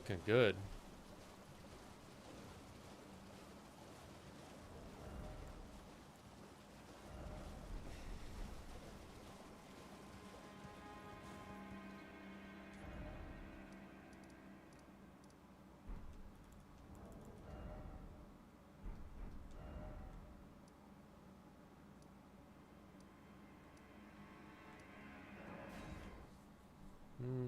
Looking good. Hmm.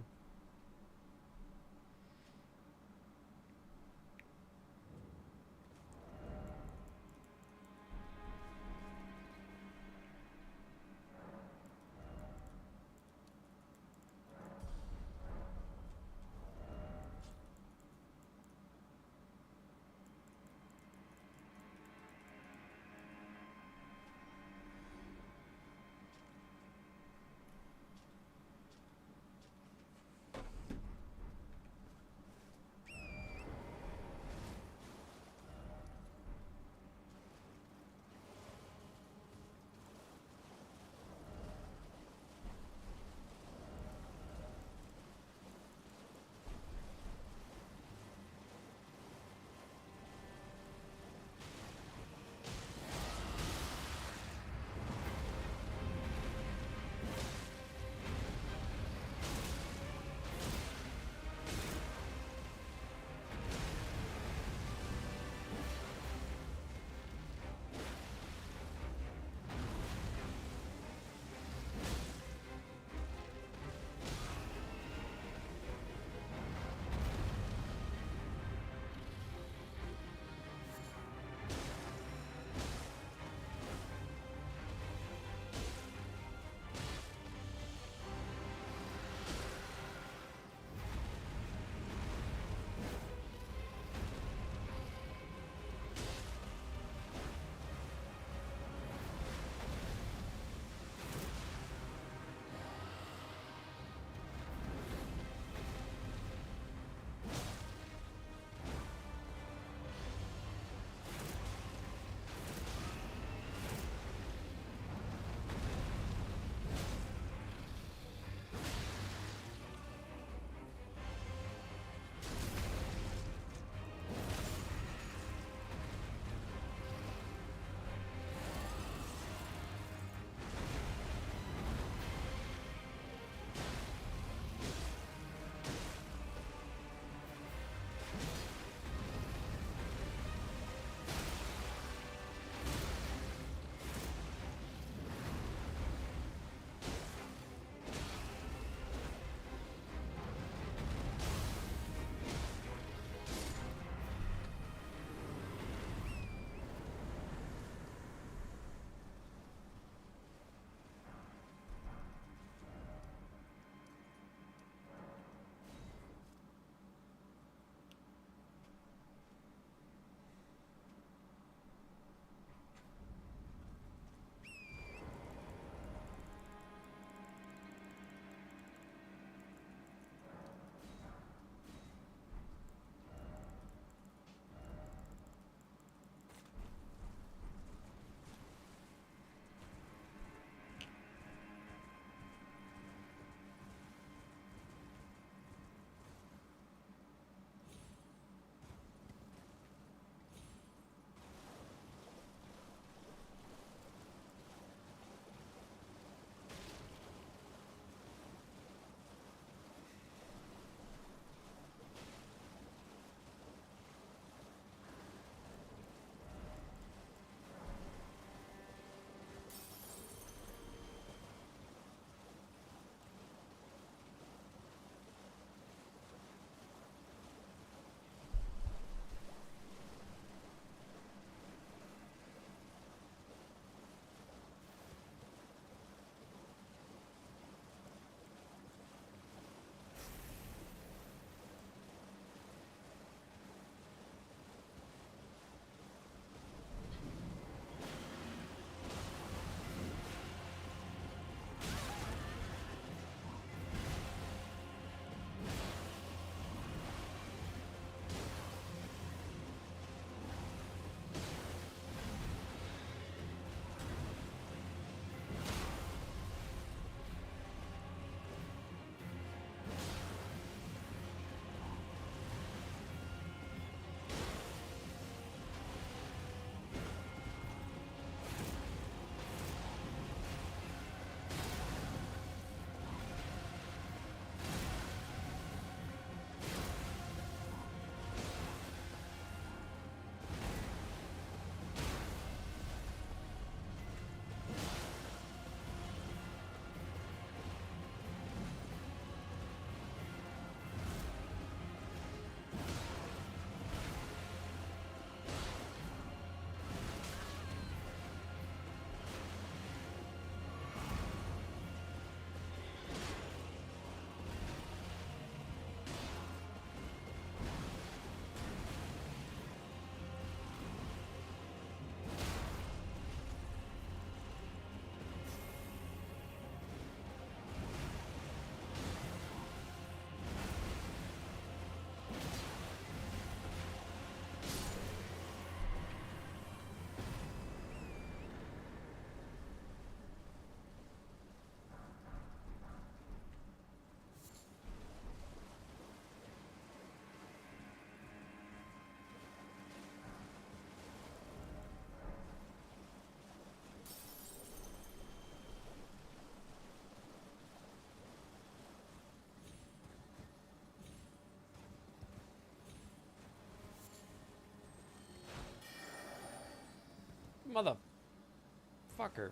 Motherfucker.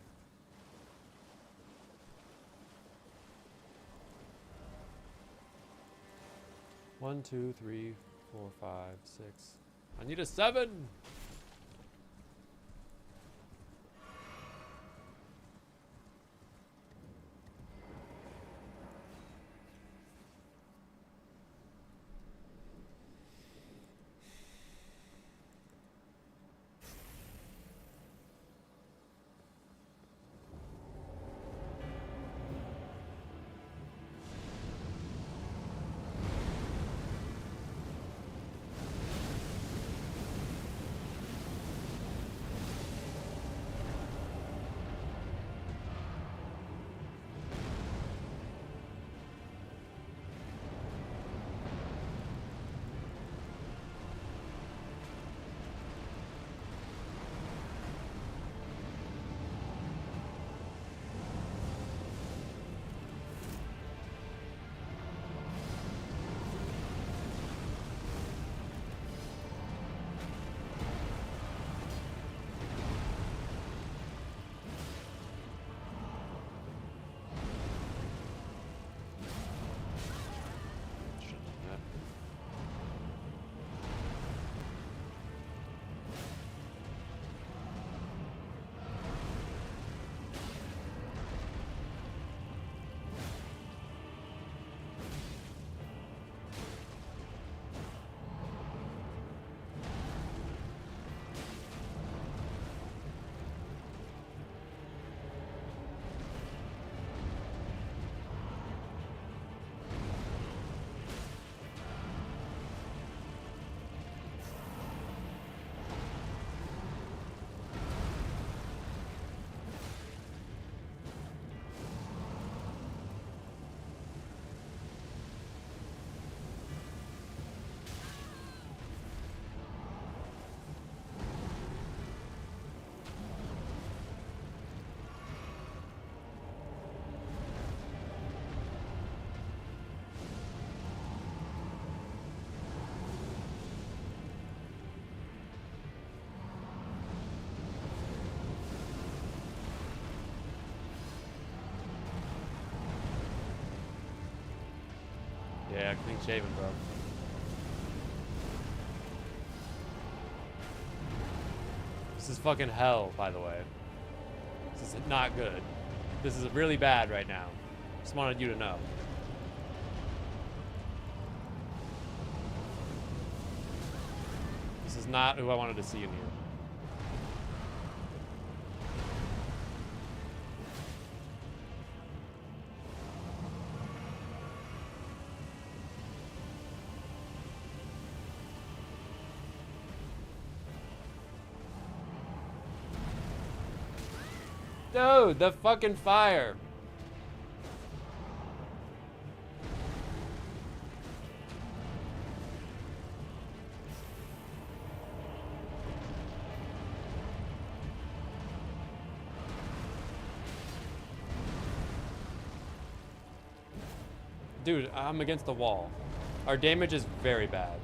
One, two, three, 4, 5, 6. I need a 7. Yeah, clean shaven, bro. This is fucking hell, by the way. This is not good. This is really bad right now. Just wanted you to know. This is not who I wanted to see in here. Dude, the fucking fire. Dude, I'm against the wall. Our damage is very bad.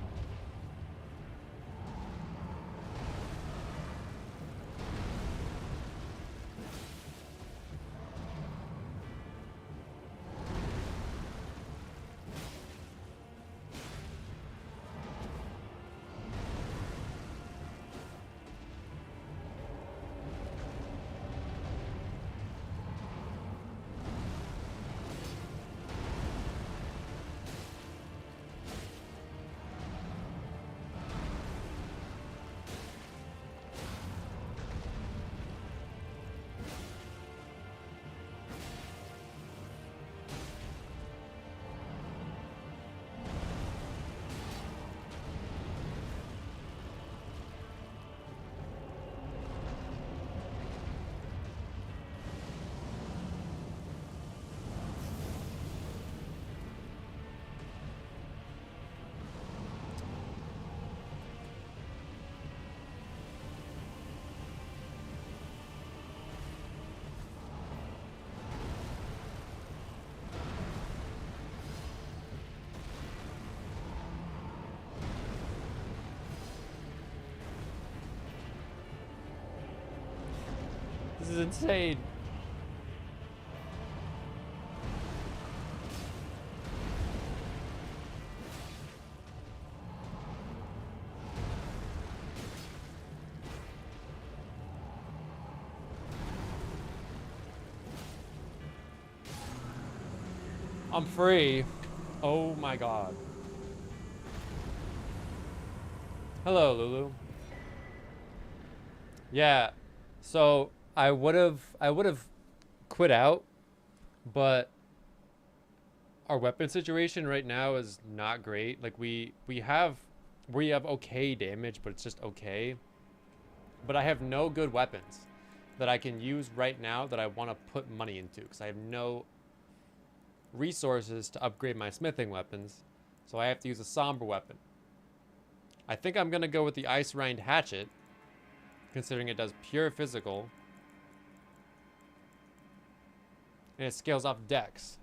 This is insane. I'm free. Oh my god. Hello, Lulu. Yeah. So I would have quit out, but our weapon situation right now is not great. Like we have okay damage, but it's just okay. But I have no good weapons that I can use right now that I want to put money into because I have no resources to upgrade my smithing weapons. So I have to use a somber weapon. I think I'm going to go with the Ice Rind Hatchet, considering it does pure physical. And it scales off dex.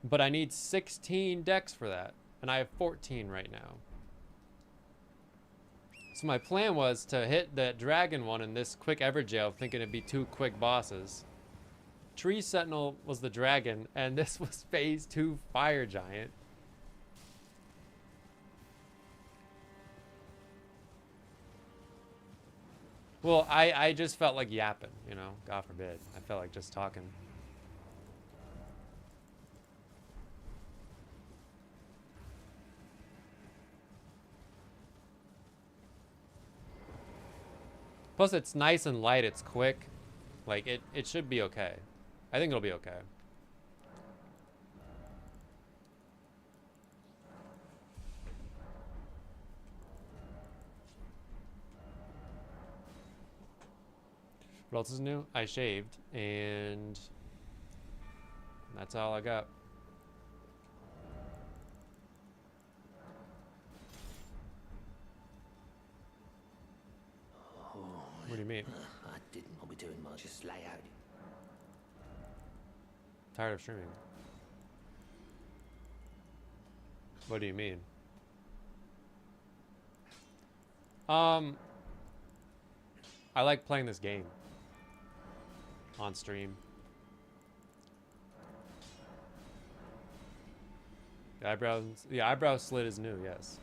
But I need 16 dex for that. And I have 14 right now. So my plan was to hit that dragon one in this quick Everjail, thinking it'd be 2 quick bosses. Tree Sentinel was the dragon, and this was phase 2 Fire Giant. Well, I just felt like yapping, you know, God forbid. I felt like just talking. Plus, it's nice and light, it's quick. Like, it should be okay. I think it'll be okay. What else is new? I shaved, and that's all I got. What do you mean? I didn't want to be doing much, just lay out. Tired of streaming. What do you mean? I like playing this game on stream. The eyebrow slit is new, yes.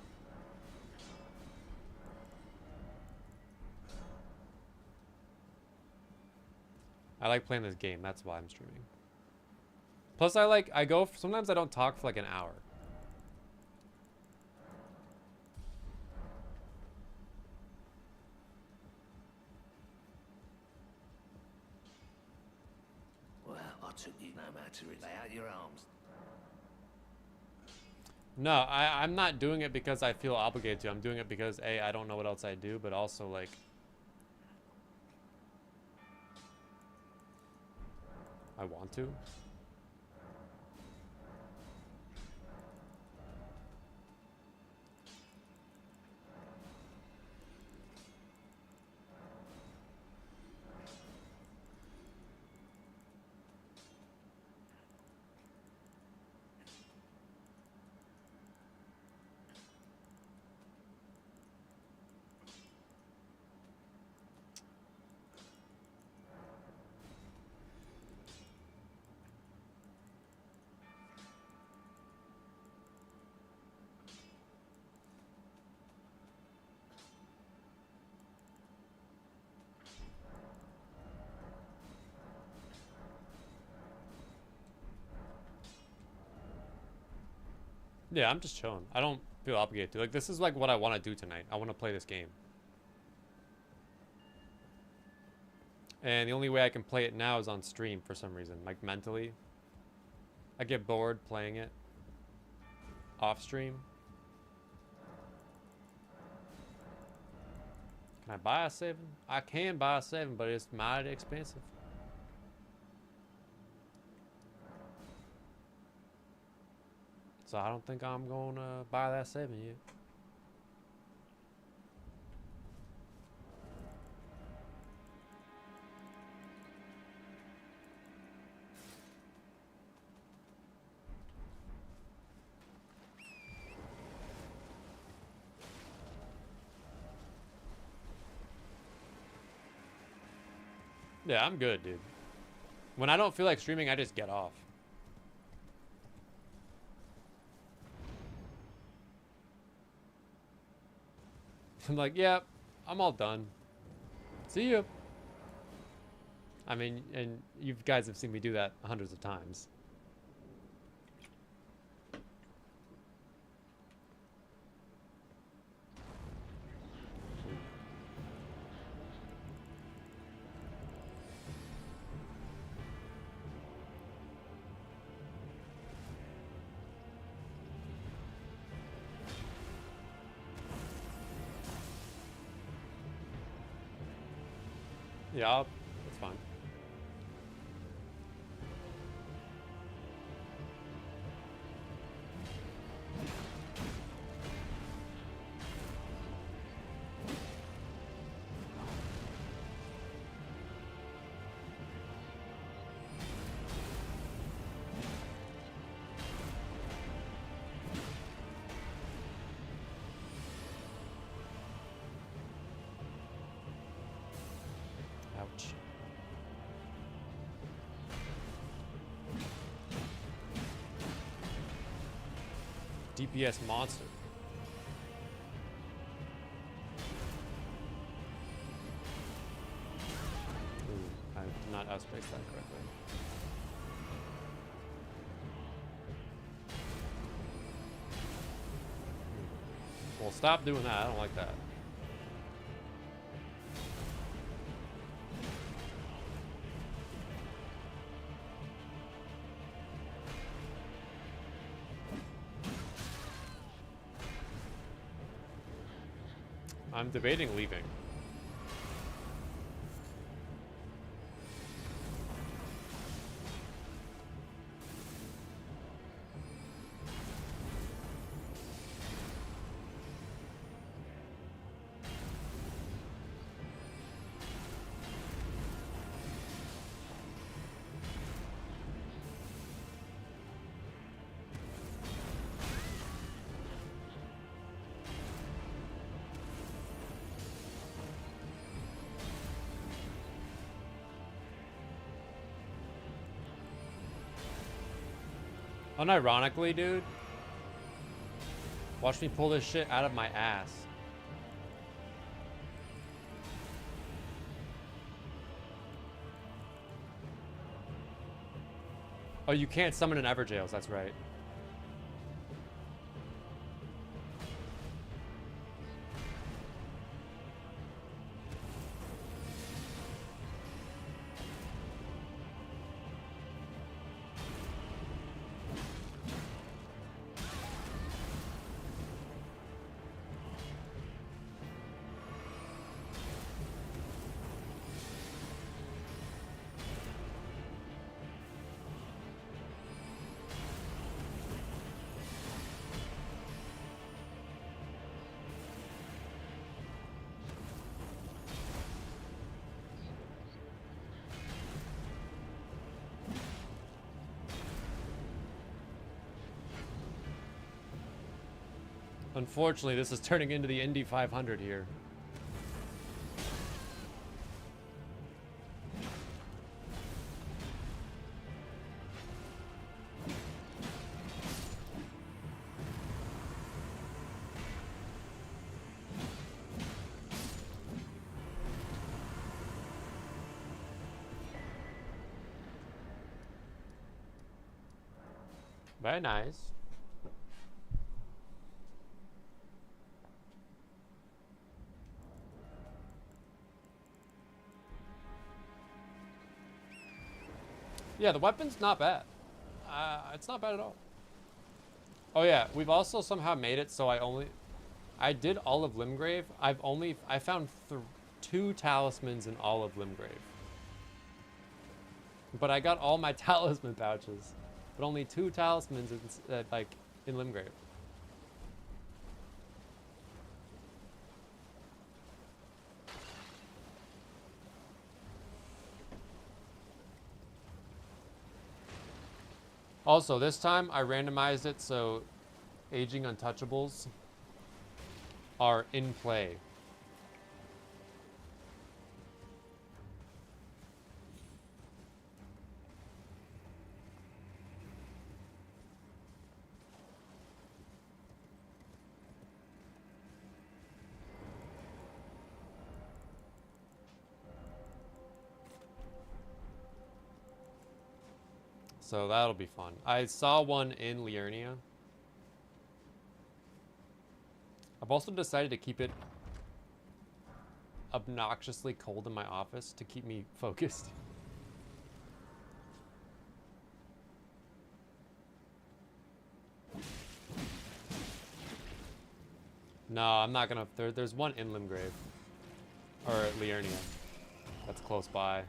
I like playing this game, that's why I'm streaming. Plus sometimes I don't talk for like an hour. Well, I took you no matter it. Lay out your arms. No, I'm not doing it because I feel obligated to. I'm doing it because A, I don't know what else I do, but also like I want to. Yeah, I'm just chilling. I don't feel obligated to. Like, this is like what I want to do tonight. I want to play this game. And the only way I can play it now is on stream for some reason. Like, mentally. I get bored playing it off stream. Can I buy a 7? I can buy a 7, but it's mighty expensive. So I don't think I'm gonna buy that 7 yet. Yeah, I'm good, dude. When I don't feel like streaming, I just get off. I'm like, yeah, I'm all done. See you. I mean, and you guys have seen me do that hundreds of times. Yeah, that's fine. Ouch. DPS monster. Ooh, I did not outspace that correctly. Well, stop doing that. I don't like that. I'm debating leaving. Unironically, dude, watch me pull this shit out of my ass. Oh, you can't summon an Everjails, that's right. Unfortunately, this is turning into the Indy 500 here. Very nice. Yeah, the weapon's not bad. It's not bad at all. Oh yeah, we've also somehow made it so I did all of Limgrave. I found 2 talismans in all of Limgrave. But I got all my talisman pouches. But only 2 talismans in Limgrave. Also, this time I randomized it so aging untouchables are in play. So that'll be fun. I saw one in Liurnia. I've also decided to keep it obnoxiously cold in my office to keep me focused. No, I'm not gonna. There's one in Limgrave. Or Liurnia. That's close by.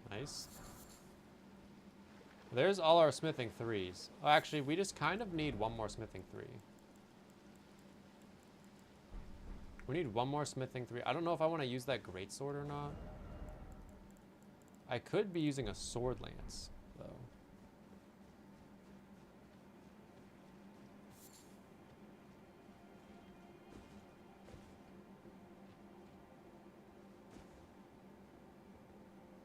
Nice. There's all our smithing 3s. Oh, actually, we just kind of need one more smithing 3. We need one more smithing 3. I don't know if I want to use that greatsword or not. I could be using a sword lance, though.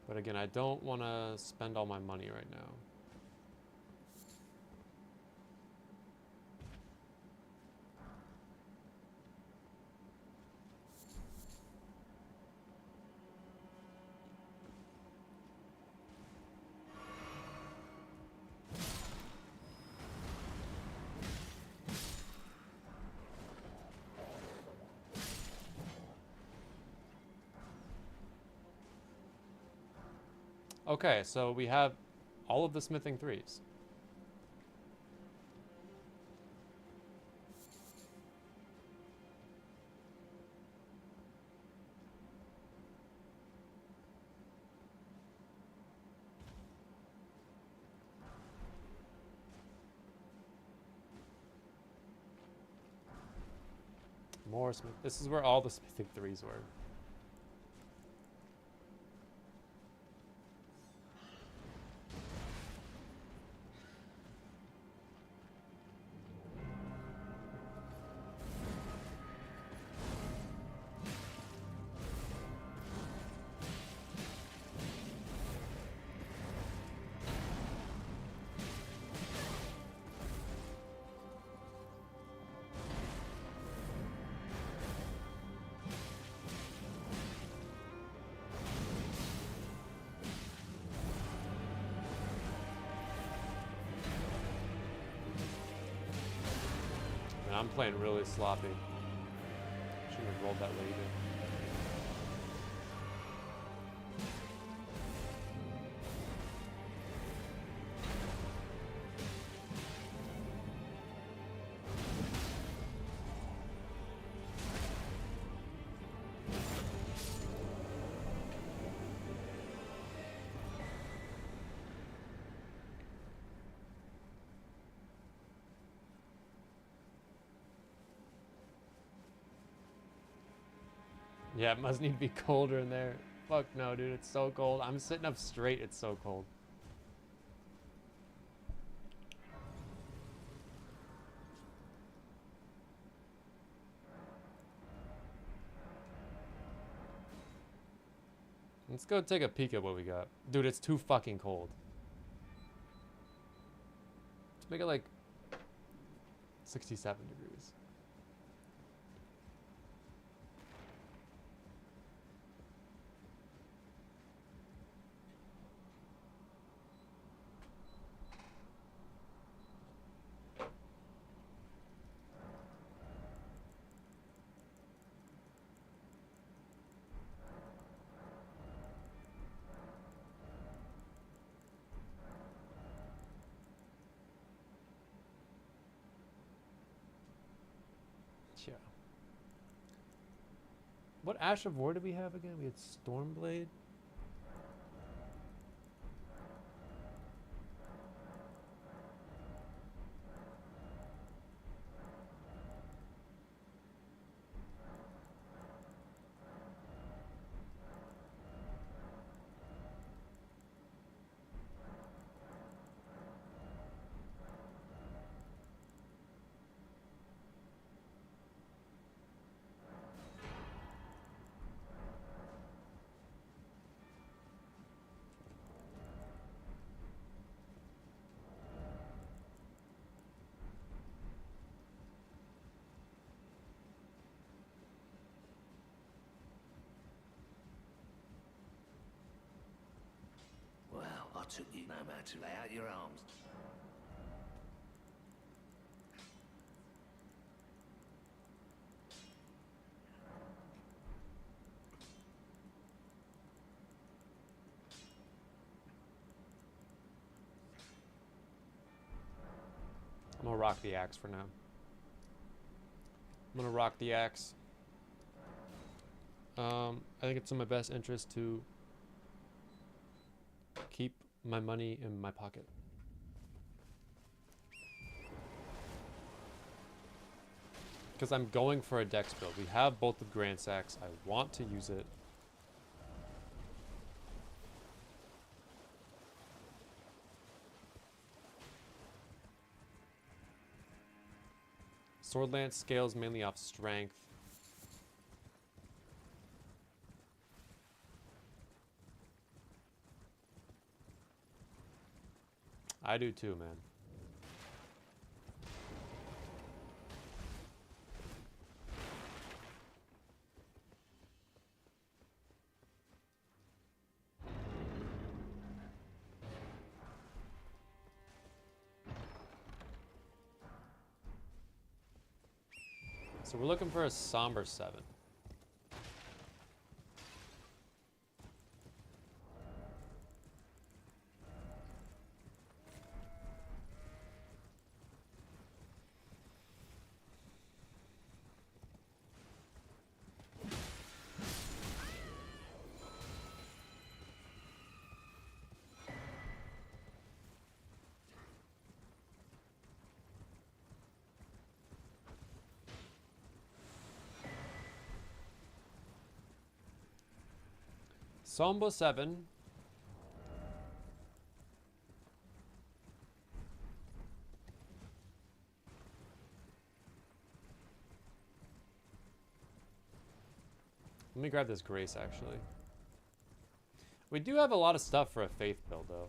But again, I don't want to spend all my money right now. Okay, so we have all of the smithing 3s. More smith. This is where all the smithing 3s were. And I'm playing really sloppy. Shouldn't have rolled that late. Yeah, it must need to be colder in there. Fuck no, dude, it's so cold. I'm sitting up straight, it's so cold. Let's go take a peek at what we got. Dude, it's too fucking cold. Let's make it like 67 degrees. What Ash of War did we have again? We had Stormblade. Well, I took you no matter to lay out your arms. I'm gonna rock the axe for now. I'm gonna rock the axe. I think it's in my best interest to keep my money in my pocket. Because I'm going for a dex build. We have both the Grand Sacks. I want to use it. Sword Lance scales mainly off strength. I do too, man. So we're looking for a Somber 7. Sombo 7. Let me grab this Grace, actually. We do have a lot of stuff for a Faith build, though.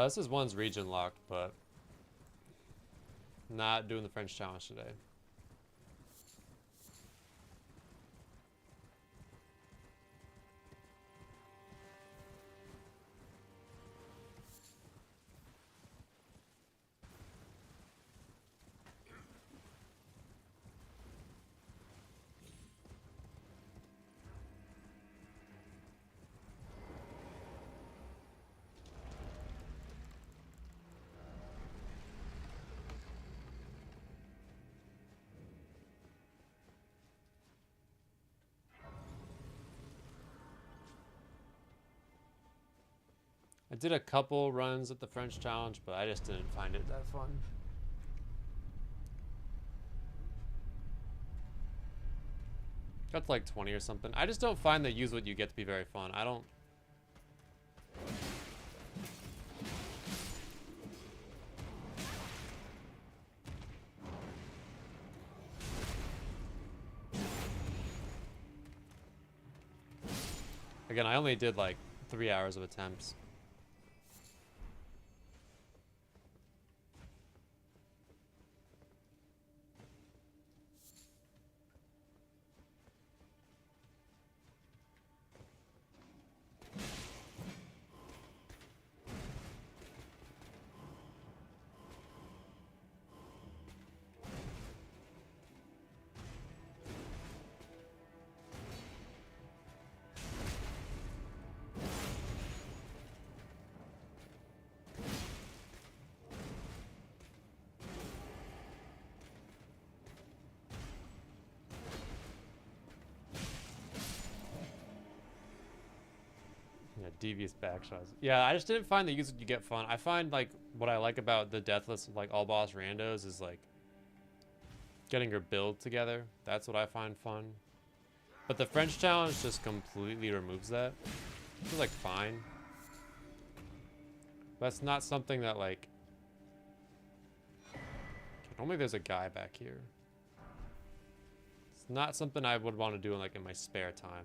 This is one's region locked, but not doing the French challenge today. I did a couple runs at the French challenge, but I just didn't find it that fun. Got to like 20 or something. I just don't find the use what you get to be very fun. I don't... Again, I only did like 3 hours of attempts. Devious backshots. Yeah, I just didn't find the use you get fun. I find like what I like about the Deathless like all boss randos is like getting your build together. That's what I find fun. But the French challenge just completely removes that. It's like fine. That's not something that like. Normally there's a guy back here. It's not something I would want to do like in my spare time.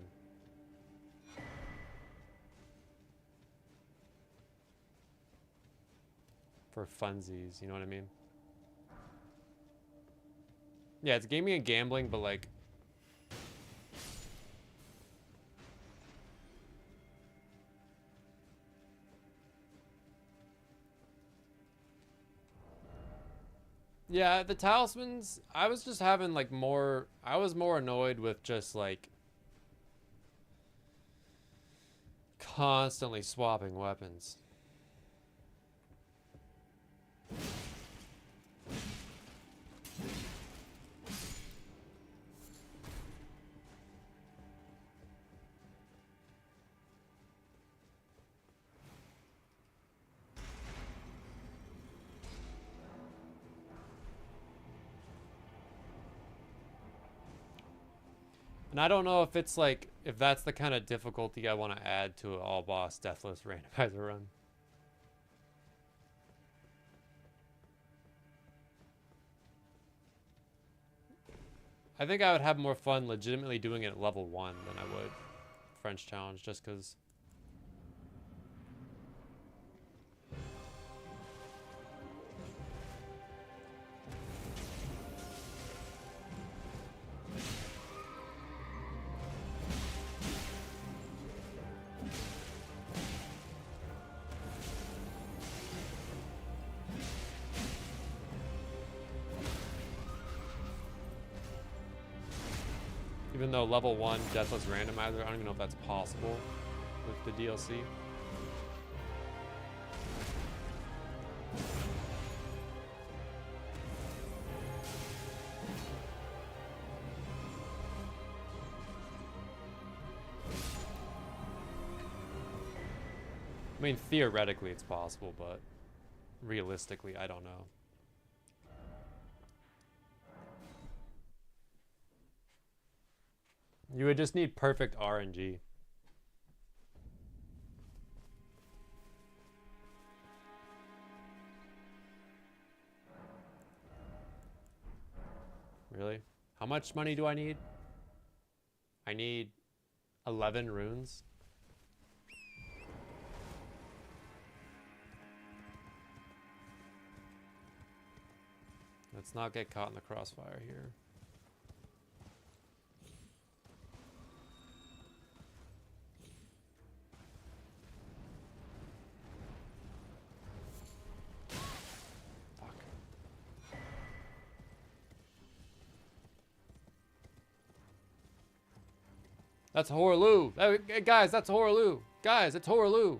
For funsies, you know what I mean? Yeah, it's gaming and gambling, but like yeah, the talismans, I was just having like more, I was more annoyed with just like constantly swapping weapons. And I don't know if it's like, if that's the kind of difficulty I want to add to an all boss deathless randomizer run. I think I would have more fun legitimately doing it at level 1 than I would French challenge, just because. Even though level 1 Deathless Randomizer, I don't even know if that's possible with the DLC. I mean, theoretically it's possible, but realistically, I don't know. You would just need perfect RNG. Really? How much money do I need? I need 11 runes. Let's not get caught in the crossfire here. That's Horaloo. Guys, that's Horaloo. Guys, it's Horaloo.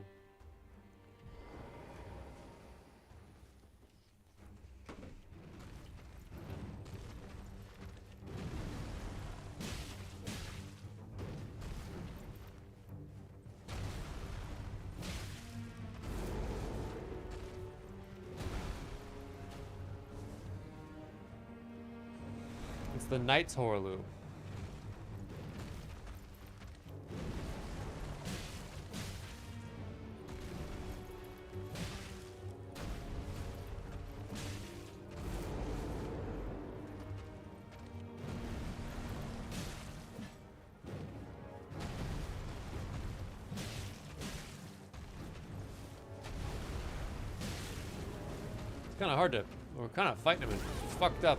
It's the Knight's Horaloo. It's kind of hard to. We're kind of fighting him in fucked up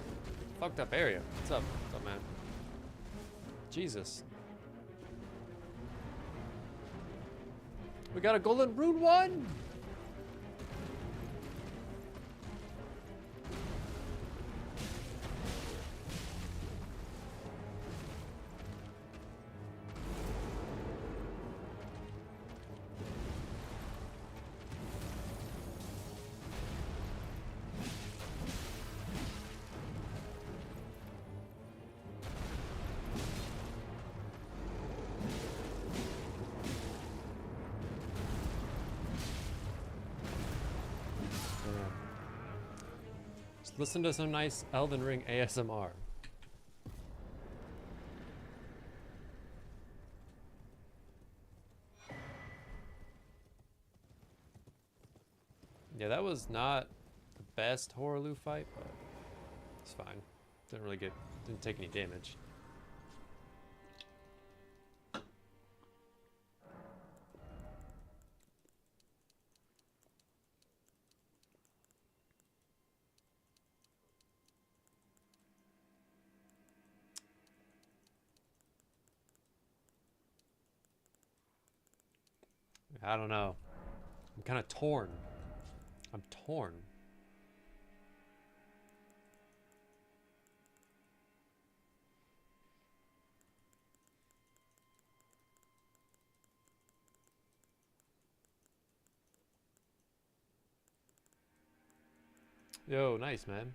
area. What's up? What's up, man? Jesus. We got a golden rune 1. Listen to some nice Elden Ring ASMR. Yeah, that was not the best Horaloo fight, but it's fine. Didn't take any damage. I don't know. I'm kind of torn. I'm torn. Yo, nice, man.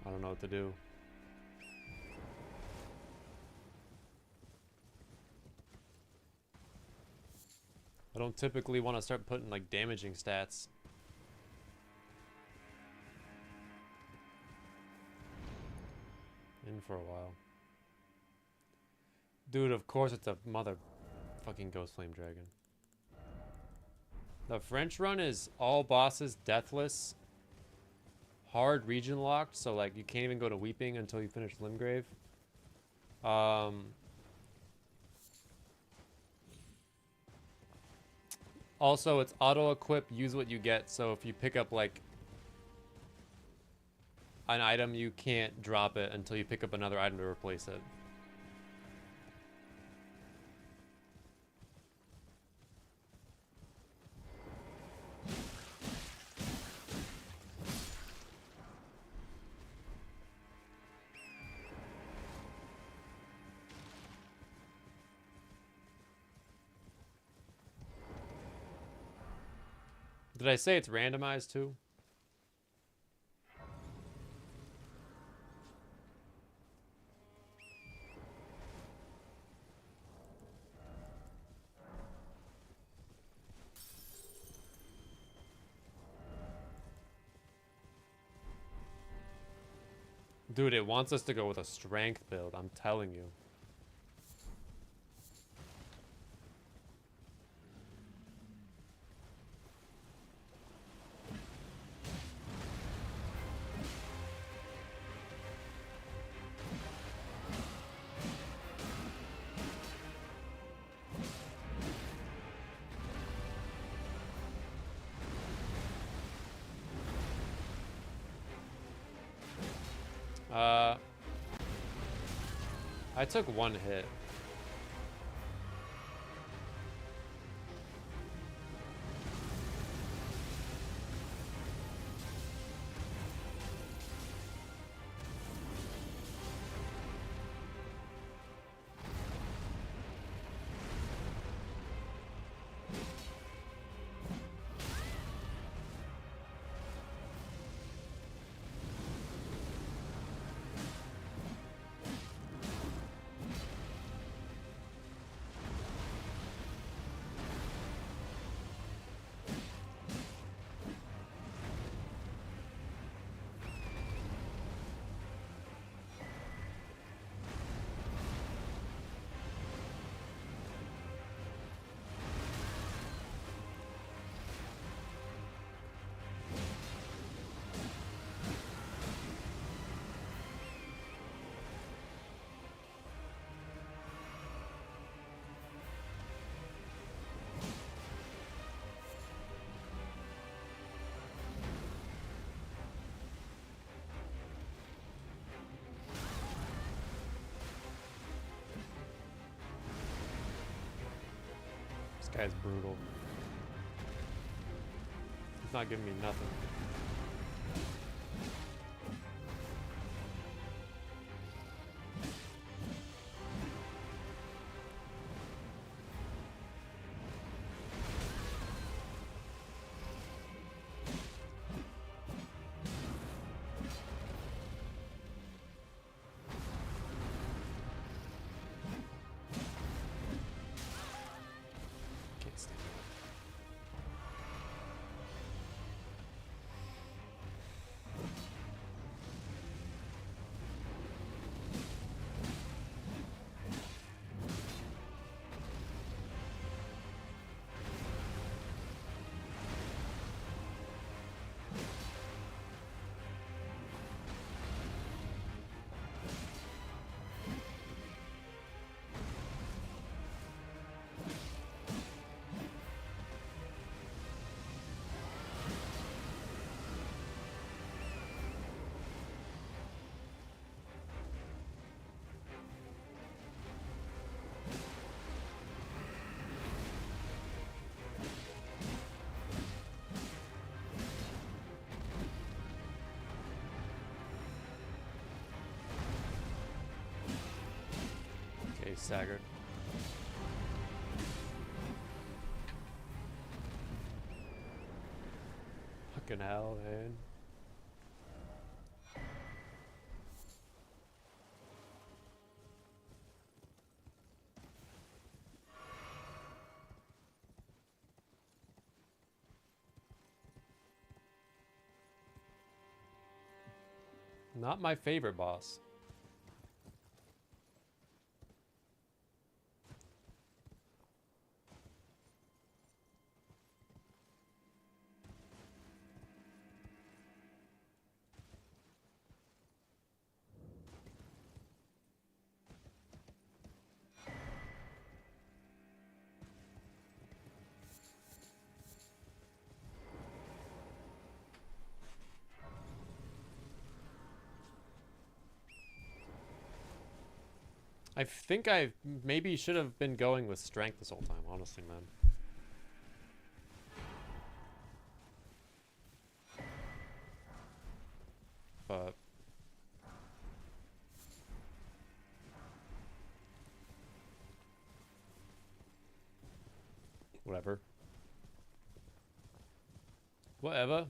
I don't know what to do. I don't typically want to start putting like damaging stats. In for a while. Dude, of course it's a motherfucking Ghost Flame Dragon. The French run is all bosses deathless, hard region locked, so like you can't even go to Weeping until you finish Limgrave. Also, it's auto-equip, use what you get, so if you pick up like an item, you can't drop it until you pick up another item to replace it. Did I say it's randomized too? Dude, it wants us to go with a strength build, I'm telling you. I took one hit. This guy's brutal. He's not giving me nothing. he staggered. Fucking hell, man. Not my favorite boss. I think I maybe should have been going with strength this whole time, honestly, man. But whatever. Whatever.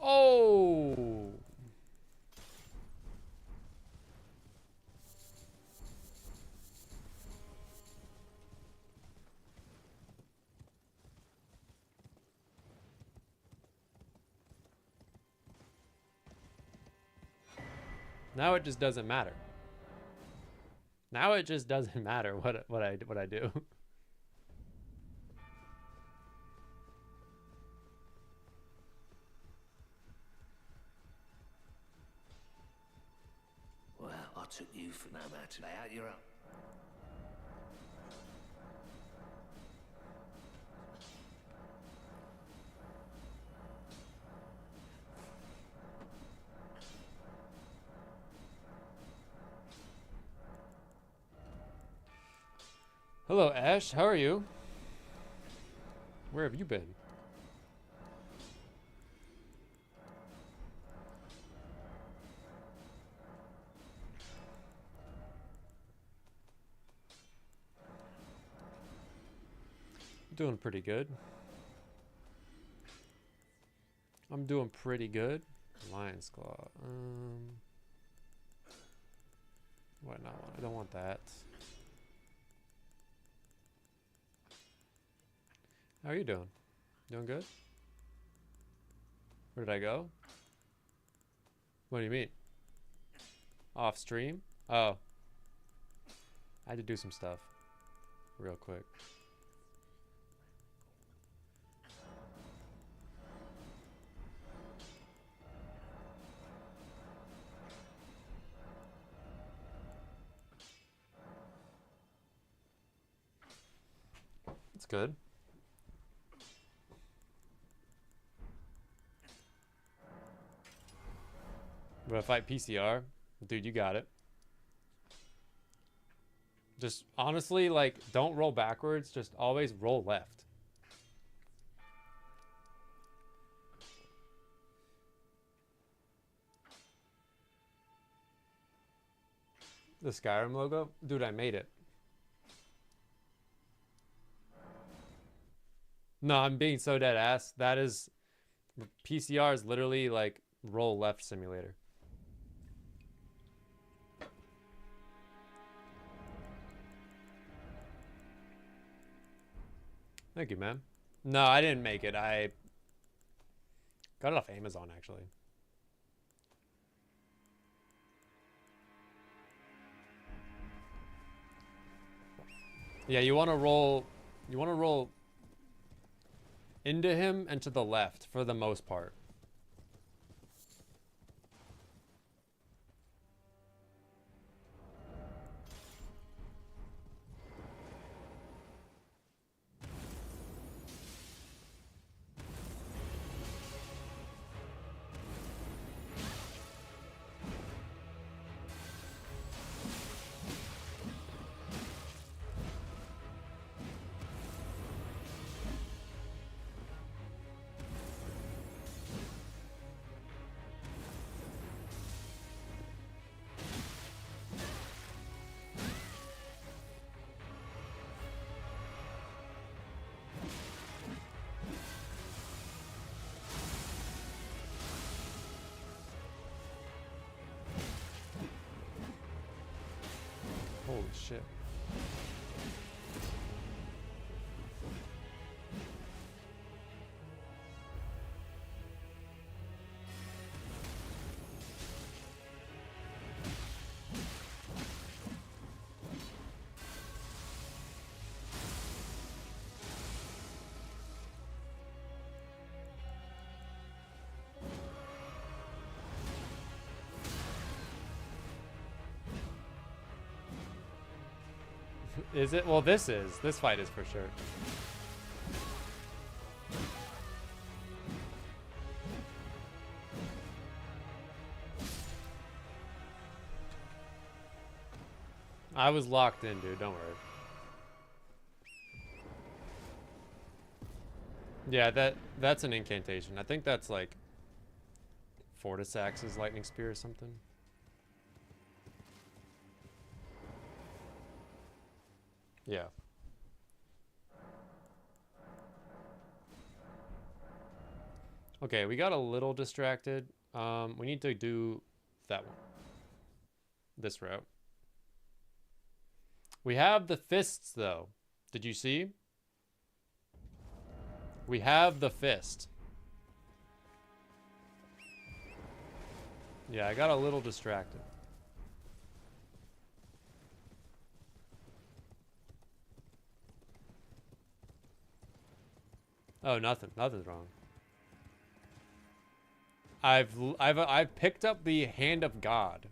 Oh! Now it just doesn't matter. Now it just doesn't matter what I do. Well, I took you for no matter. Lay out your own. Hello, Ash. How are you? Where have you been? Doing pretty good. I'm doing pretty good. Lion's Claw. Why not? I don't want that. How are you doing? Doing good? Where did I go? What do you mean? Off stream? Oh. I had to do some stuff. Real quick. It's good. We're gonna fight PCR. Dude, you got it. Just honestly, like, don't roll backwards. Just always roll left. The Skyrim logo? Dude, I made it. No, I'm being so dead ass. That is... PCR is literally, like, roll left simulator. Thank you, man. No, I didn't make it. I got it off Amazon, actually. Yeah, you want to roll into him and to the left for the most part. Holy shit. Is it? Well, this fight is for sure. I was locked in, dude. Don't worry. Yeah, that's an incantation. I think that's like Fortisax's lightning spear or something. Yeah. Okay, we got a little distracted. We need to do that one. This route. We have the fists, though. Did you see? We have the fist. Yeah, I got a little distracted. Oh, nothing's wrong. I've picked up the Hand of God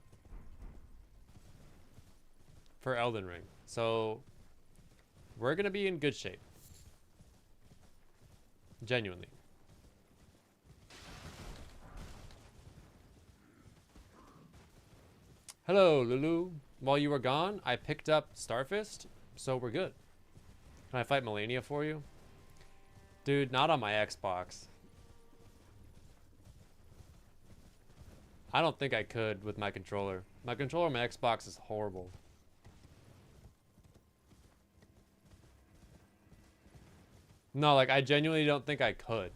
for Elden Ring, so we're gonna be in good shape. Genuinely. Hello, Lulu. While you were gone, I picked up Starfist, so we're good. Can I fight Melania for you? Dude, not on my Xbox. I don't think I could with my controller. My controller on my Xbox is horrible. No, like, I genuinely don't think I could.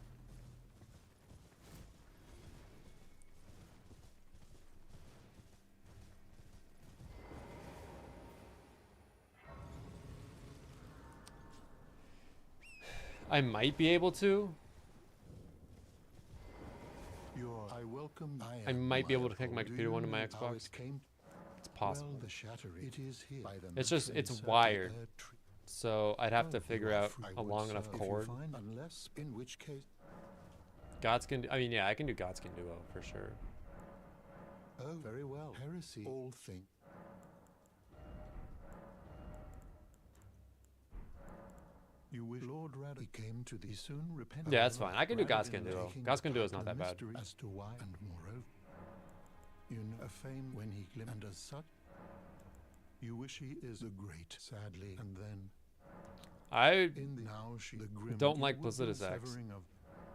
I might be able to. I might be able to connect my computer onto my Xbox. It's possible. It's just, it's wired. So I'd have to figure out a long enough cord. Godskin, I mean, yeah, I can do Godskin Duo for sure. Oh, very well. Heresy. All thing. You wish Lord Radic came to thee soon. Repent. Yeah, that's fine. I can do Godskin Duo. Godskin Duo is not that bad. As to why, and moreover, you know a fame when he glim, and as such, you wish he is a great, sadly, and then. I don't like Placidus Placidus.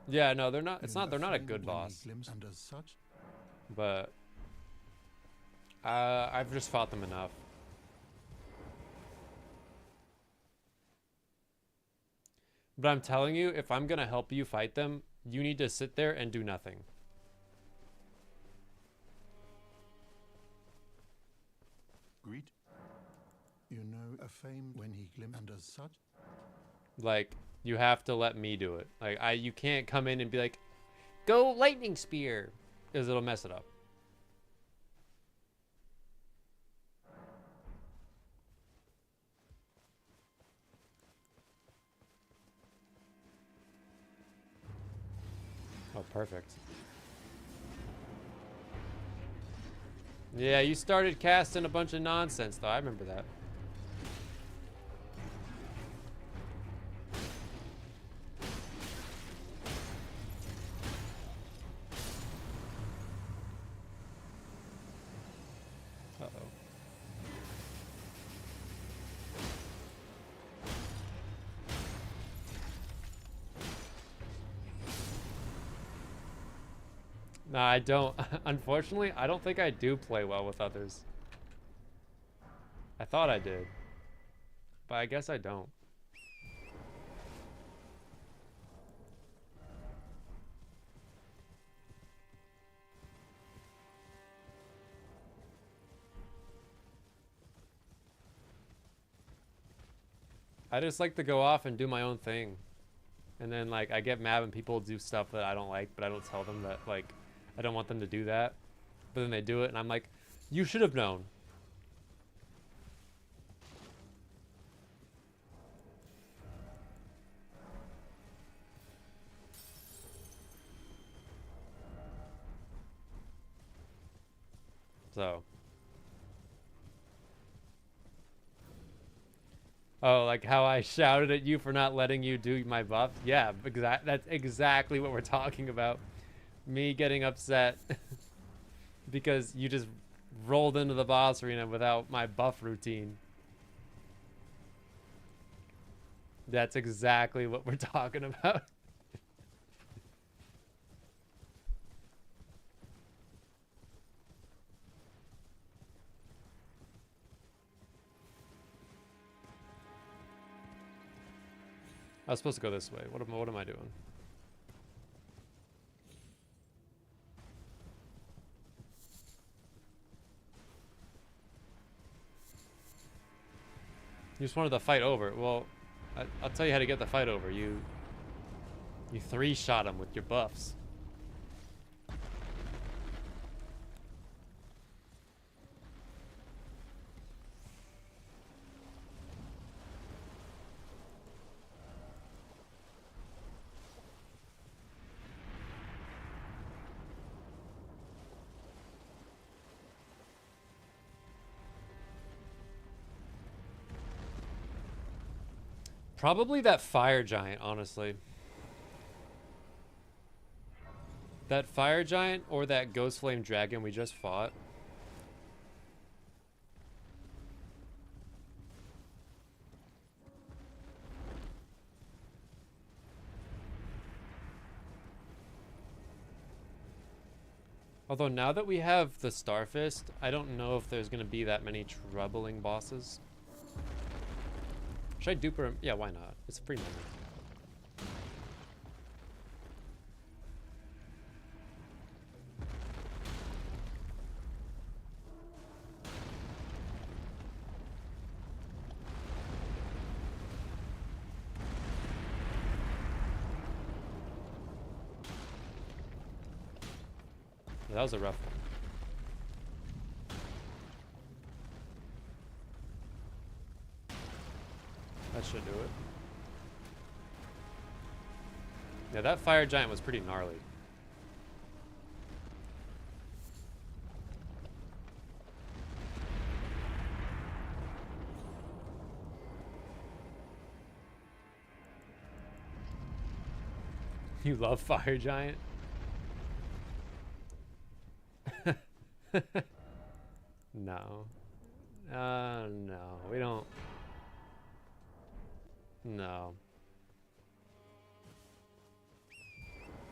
Yeah, no, they're not. It's not. They're not a good boss. And as such, but I've just fought them enough. But I'm telling you, if I'm gonna help you fight them, you need to sit there and do nothing. Greet. You know a fame when he glim, and as such. Like, you have to let me do it. Like, you can't come in and be like, go lightning spear, because it'll mess it up. Oh, perfect. Yeah, you started casting a bunch of nonsense, though. I remember that. Uh-oh. Nah, I don't. Unfortunately, I don't think I do play well with others. I thought I did, but I guess I don't. I just like to go off and do my own thing. And then like I get mad when people do stuff that I don't like, but I don't tell them that like I don't want them to do that. But then they do it and I'm like, you should have known. So. Oh, like how I shouted at you for not letting you do my buff? Yeah, that's exactly what we're talking about. Me getting upset because you just rolled into the boss arena without my buff routine. That's exactly what we're talking about. I was supposed to go this way. What am I doing? You just wanted the fight over. Well, I'll tell you how to get the fight over. You three-shot him with your buffs. Probably that fire giant, honestly. That fire giant or that ghost flame dragon we just fought. Although now that we have the Starfist, I don't know if there's going to be that many troubling bosses. Should I duper him? Yeah, why not? It's free money. That was a rough one. That should do it. Yeah, that fire giant was pretty gnarly. You love fire giant? No. No, we don't. No.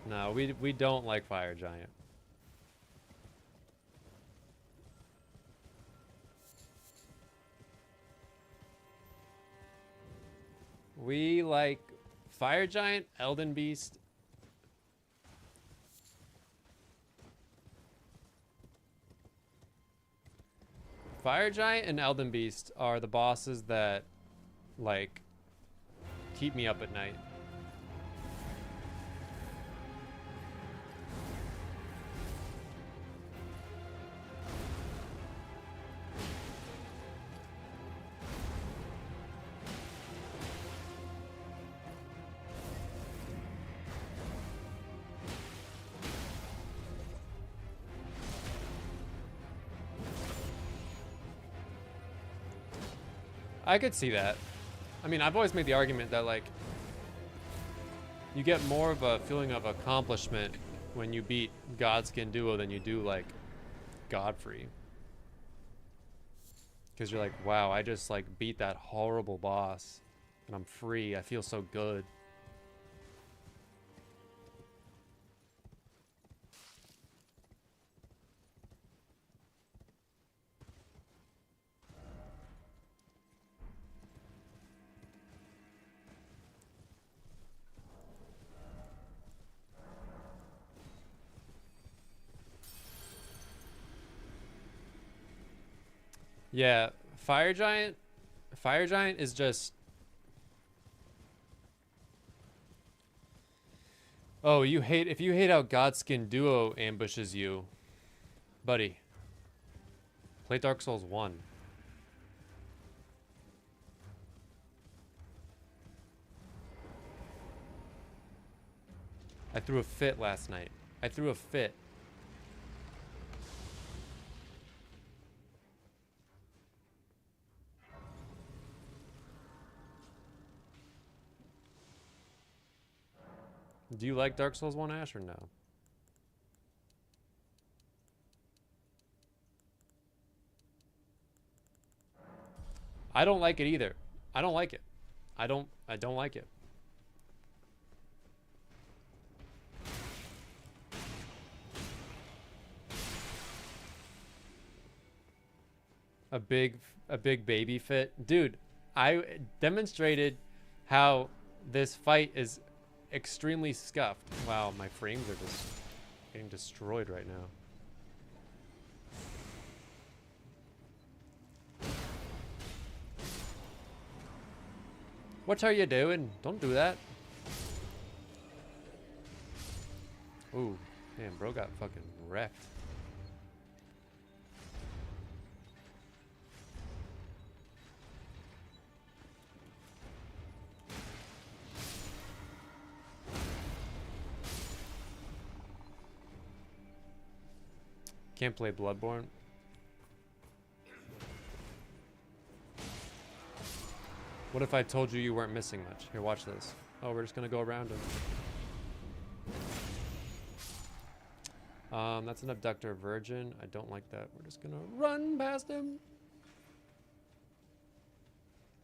No, we don't like fire giant. We like fire giant, Elden Beast. Fire giant and Elden Beast are the bosses that like keep me up at night. I could see that. I mean, I've always made the argument that like you get more of a feeling of accomplishment when you beat Godskin Duo than you do like Godfrey. Because you're like, wow, I just like beat that horrible boss and I'm free. I feel so good. Yeah, Fire Giant is just Oh, if you hate how Godskin Duo ambushes you, buddy, play Dark Souls 1. I threw a fit last night. I threw a fit. Do you like Dark Souls 1, Ash, or no? I don't like it either. I don't like it. I don't like it. A big baby fit. Dude, I demonstrated how this fight is extremely scuffed. Wow, my frames are just getting destroyed right now. What are you doing? Don't do that. Ooh, damn, bro got fucking wrecked. Can't play Bloodborne. What if I told you you weren't missing much? Here, watch this. Oh, we're just gonna go around him. That's an abductor virgin. I don't like that. We're just gonna run past him.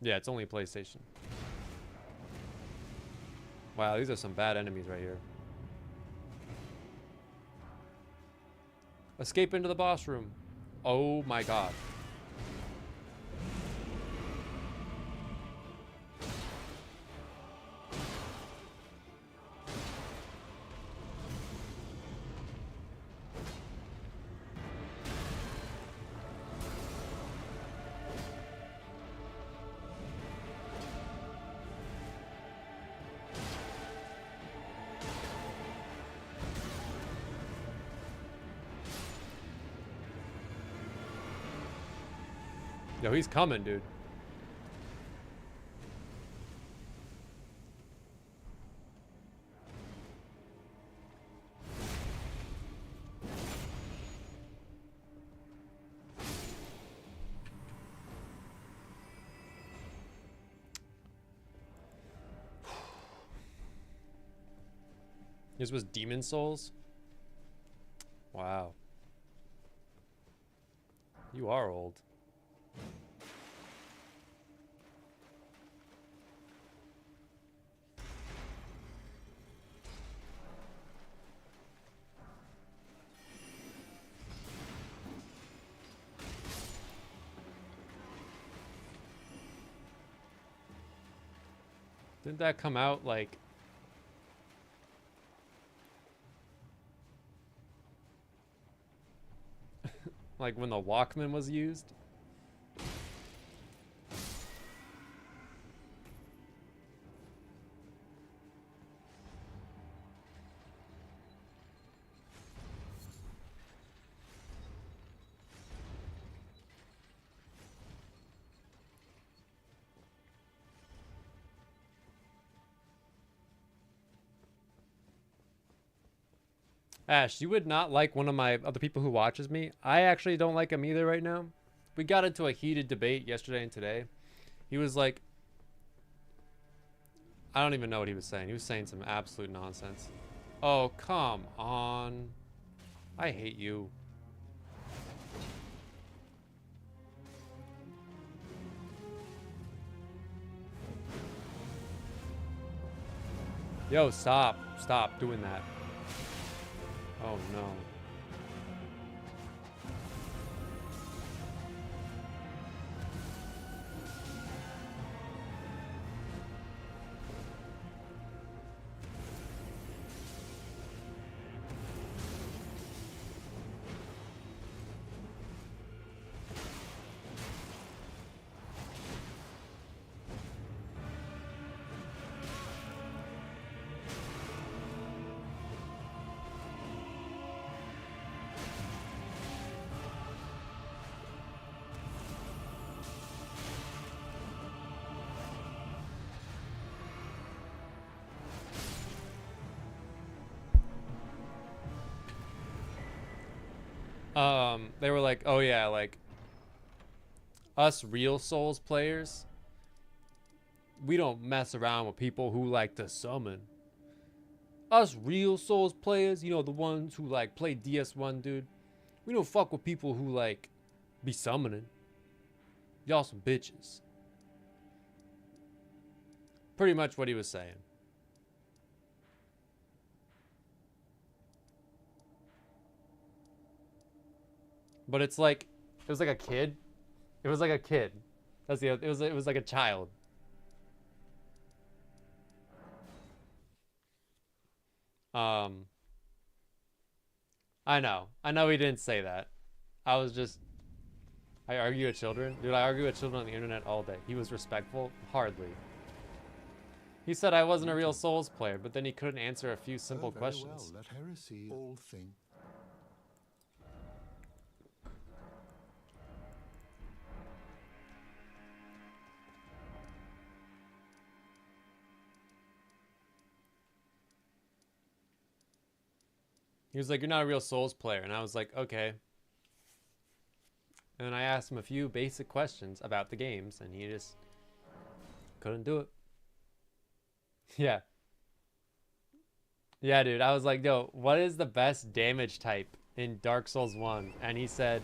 Yeah, it's only a PlayStation. Wow, these are some bad enemies right here. Escape into the boss room. Oh my god. Yo, he's coming, dude. This was Demon Souls? Wow. You are old. Didn't that come out like like when the Walkman was used? Ash, you would not like one of my other people who watches me. I actually don't like him either right now. We got into a heated debate yesterday and today. He was like, I don't even know what he was saying. He was saying some absolute nonsense. Oh, come on. I hate you. Yo, stop. Stop doing that. Oh no. They were like, oh yeah, like us real Souls players, we don't mess around with people who like to summon. Us real Souls players, you know, the ones who like play DS1, dude, we don't fuck with people who like be summoning. Y'all some bitches. Pretty much what he was saying. But it's like, it was like a kid. It was like a kid. That's the. It was like a child. Um. I know. I know he didn't say that. I was just. I argue with children, dude. I argue with children on the internet all day. He was respectful, hardly. He said I wasn't a real Souls player, but then he couldn't answer a few simple very questions. Well, let heresy all thing. He was like, "You're not a real Souls player," and I was like, "Okay." And then I asked him a few basic questions about the games, and he just couldn't do it. Yeah. Yeah, dude. I was like, yo, what is the best damage type in Dark Souls 1? And he said,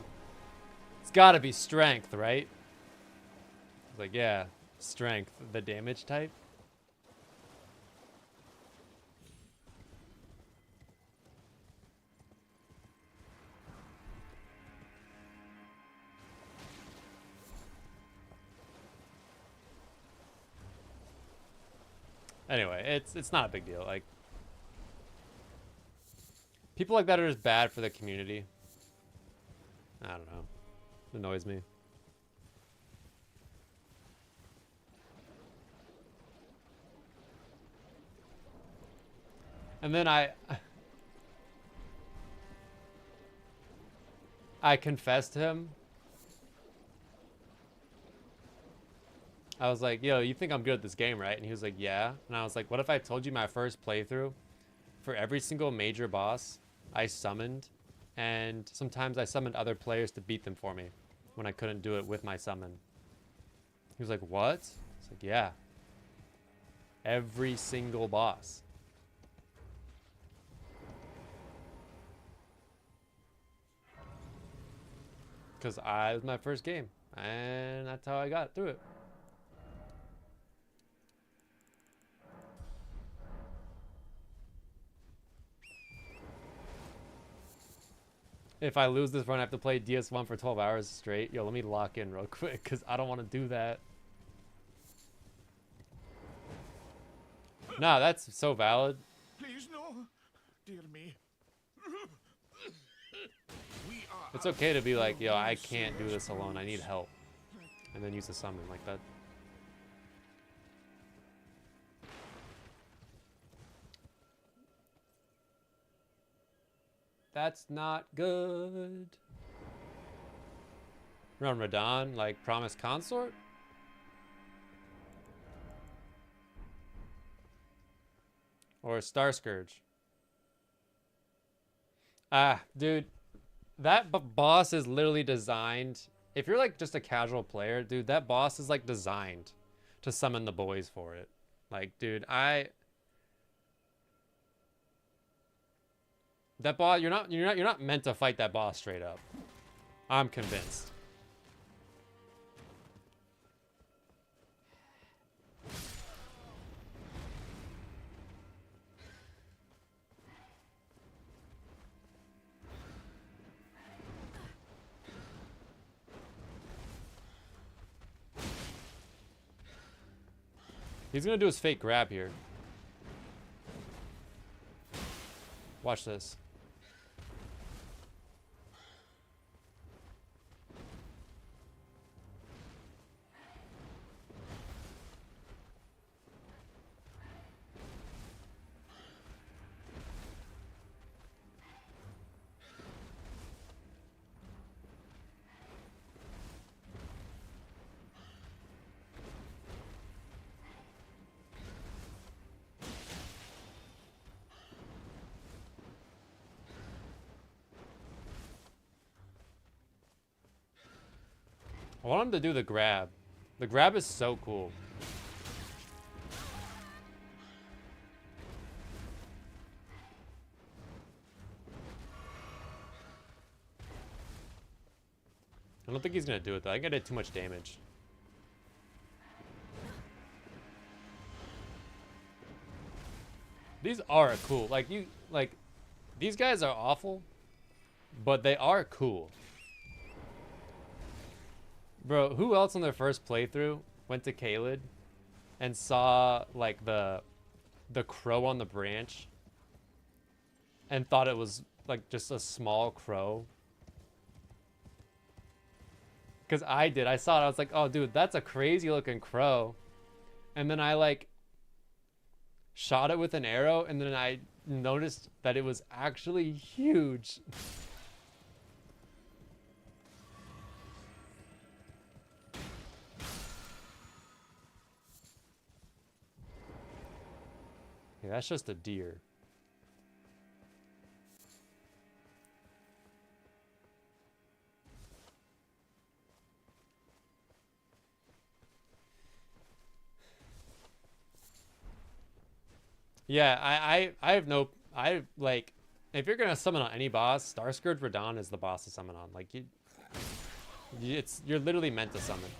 it's gotta be strength, right? I was like, yeah, strength, the damage type. Anyway, it's not a big deal. Like, people like that are just bad for the community. I don't know. It annoys me. And then I confessed to him. I was like, yo, you think I'm good at this game, right? And he was like, yeah. And I was like, what if I told you my first playthrough, for every single major boss I summoned, and sometimes I summoned other players to beat them for me when I couldn't do it with my summon. He was like, what? It's like, yeah. Every single boss. Because it was my first game, and that's how I got through it. If I lose this run, I have to play DS1 for 12 hours straight. Yo, let me lock in real quick, because I don't want to do that. No, that's so valid. Please, no. Dear me. It's okay to be like, yo, I can't do this alone. I need help. And then use a summon like that. That's not good. Run Radon, like Promised Consort? Or Star Scourge? Ah, dude. That boss is literally designed. If you're like just a casual player, dude, that boss is like designed to summon the boys for it. Like, dude, that boss, you're not meant to fight that boss straight up. I'm convinced. He's gonna do his fake grab here. Watch this. I want him to do the grab. The grab is so cool. I don't think he's gonna do it though. I think I did too much damage. These are cool. These guys are awful, but they are cool. Bro, who else on their first playthrough went to Caelid and saw like the crow on the branch and thought it was like just a small crow? Because I did. I saw it. I was like, oh, dude, that's a crazy looking crow. And then I like shot it with an arrow, and then I noticed that it was actually huge. Yeah, that's just a deer. Yeah, I have no, I like, if you're gonna summon on any boss, Starscourge Radahn is the boss to summon on. Like you're literally meant to summon.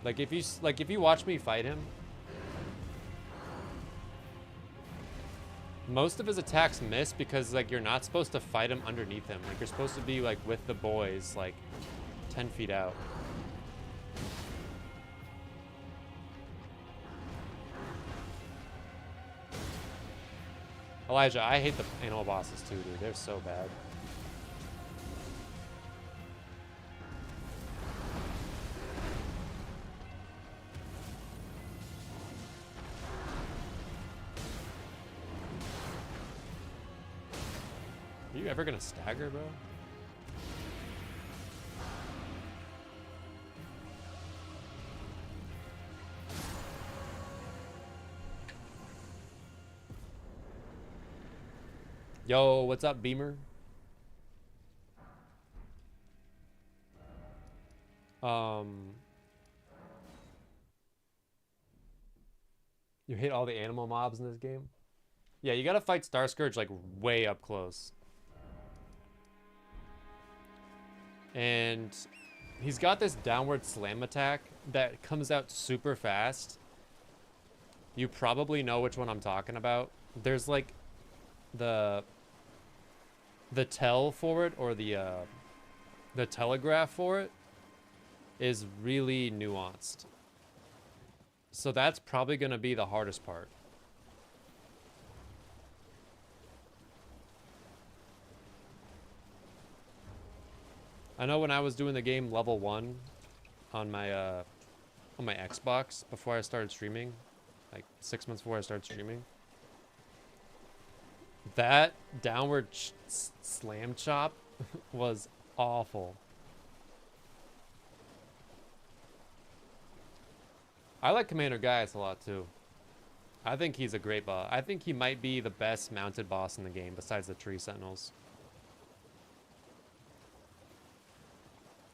Like if you watch me fight him, most of his attacks miss because like you're not supposed to fight him underneath him. Like you're supposed to be like with the boys like 10 feet out. Elijah, I hate the animal bosses too, dude. They're so bad. Are you ever gonna stagger, bro? Yo, what's up, Beamer? You hate all the animal mobs in this game? Yeah, you gotta fight Starscourge like way up close. And he's got this downward slam attack that comes out super fast. You probably know which one I'm talking about. There's like the tell for it, or the telegraph for it is really nuanced. So that's probably gonna be the hardest part. I know when I was doing the game level 1 on my Xbox before I started streaming, like 6 months before I started streaming, that downward slam chop was awful. I like Commander Gaius a lot too. I think he's a great boss. I think he might be the best mounted boss in the game besides the Tree Sentinels.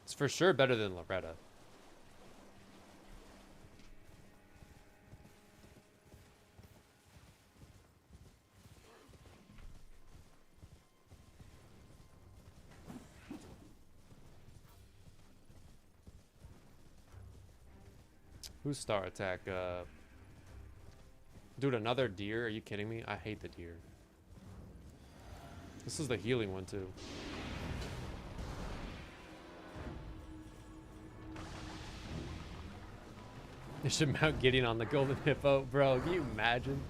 It's for sure better than Loretta. Who's star attack? Dude, another deer? Are you kidding me? I hate the deer. This is the healing one too. They should mount Gideon on the golden hippo. Bro, can you imagine?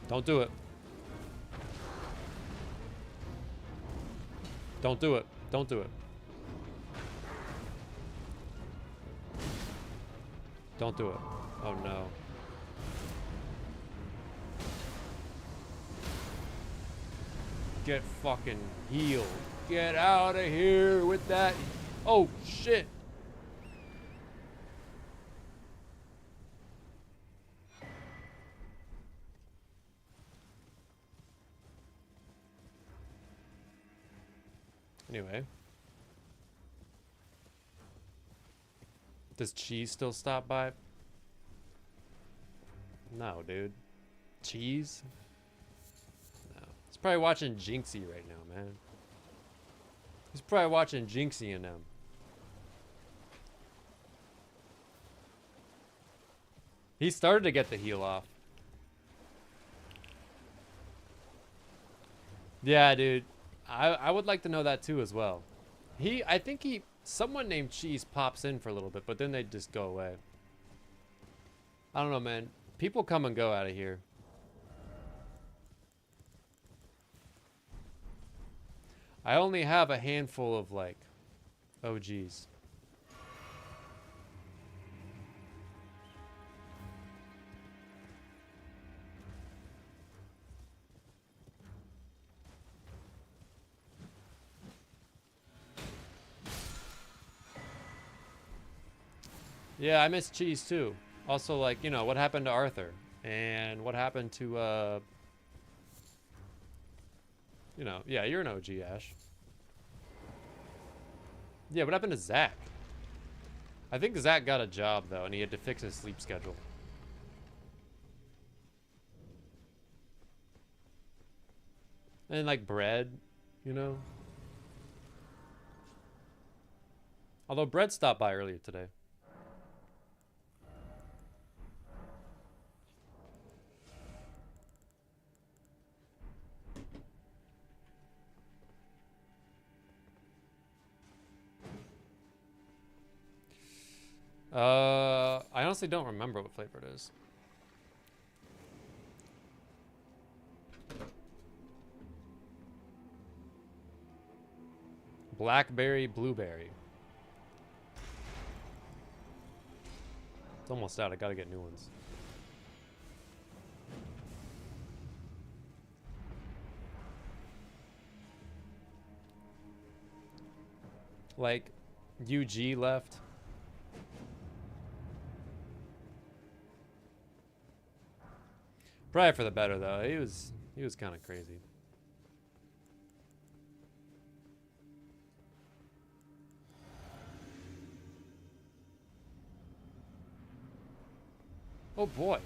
Don't do it. Don't do it. Don't do it. Don't do it. Oh no. Get fucking healed. Get out of here with that. Oh shit. Anyway. Does Cheese still stop by? No, dude. Cheese? No. He's probably watching Jinxie right now, man. He's probably watching Jinxie and them. He started to get the heal off. Yeah, dude. I would like to know that too as well. I think someone named Cheese pops in for a little bit, but then they just go away. I don't know, man. People come and go out of here. I only have a handful of, like, OGs. Yeah, I miss Cheese too. Also, like, you know, what happened to Arthur? And what happened to, you know, yeah, you're an OG, Ash. Yeah, what happened to Zach? I think Zach got a job, though, and he had to fix his sleep schedule. And, like, Bread, you know? Although Bread stopped by earlier today. I honestly don't remember what flavor it is. Blackberry, blueberry. It's almost out. I gotta get new ones. Like, UG left. Probably for the better, though. He was kind of crazy. Oh boy.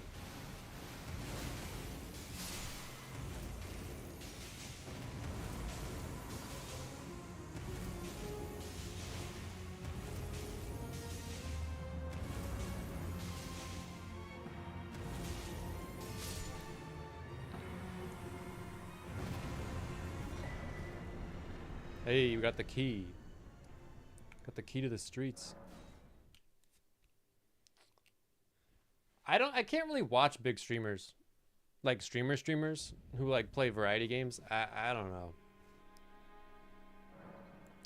Hey, we got the key. Got the key to the streets. I can't really watch big streamers. Like streamers who like play variety games. I don't know.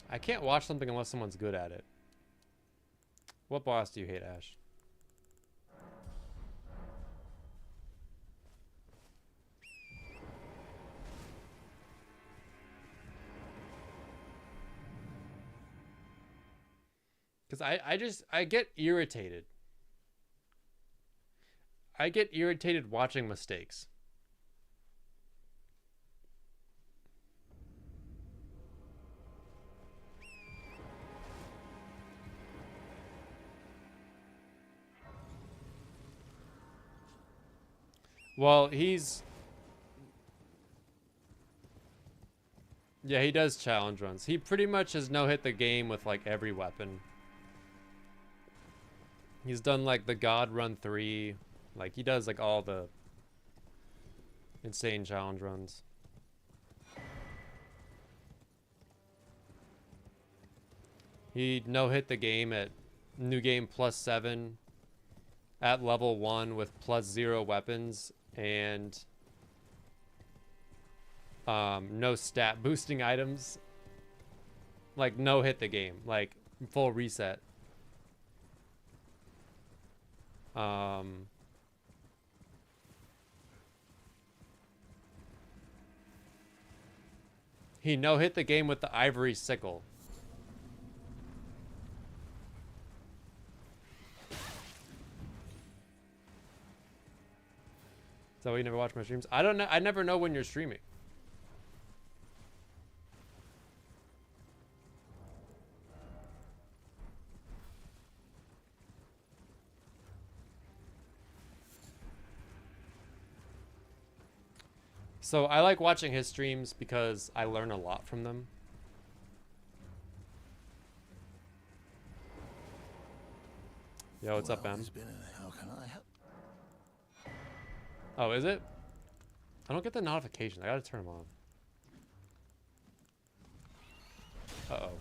I can't watch something unless someone's good at it. What boss do you hate, Ash? Because I get irritated. I get irritated watching mistakes. Well, yeah, he does challenge runs. He pretty much has no-hit the game with like every weapon. He's done like the God Run 3. Like he does like all the insane challenge runs. He no-hit the game at new game +7 at level 1 with +0 weapons and no stat boosting items. Like no hit the game, like full reset. Um, he no-hit the game with the ivory sickle. So you never watch my streams? I don't know. I never know when you're streaming. So I like watching his streams because I learn a lot from them. Yo, what's up, man? How can I help? Oh, is it? I don't get the notifications. I gotta turn them on. Uh-oh.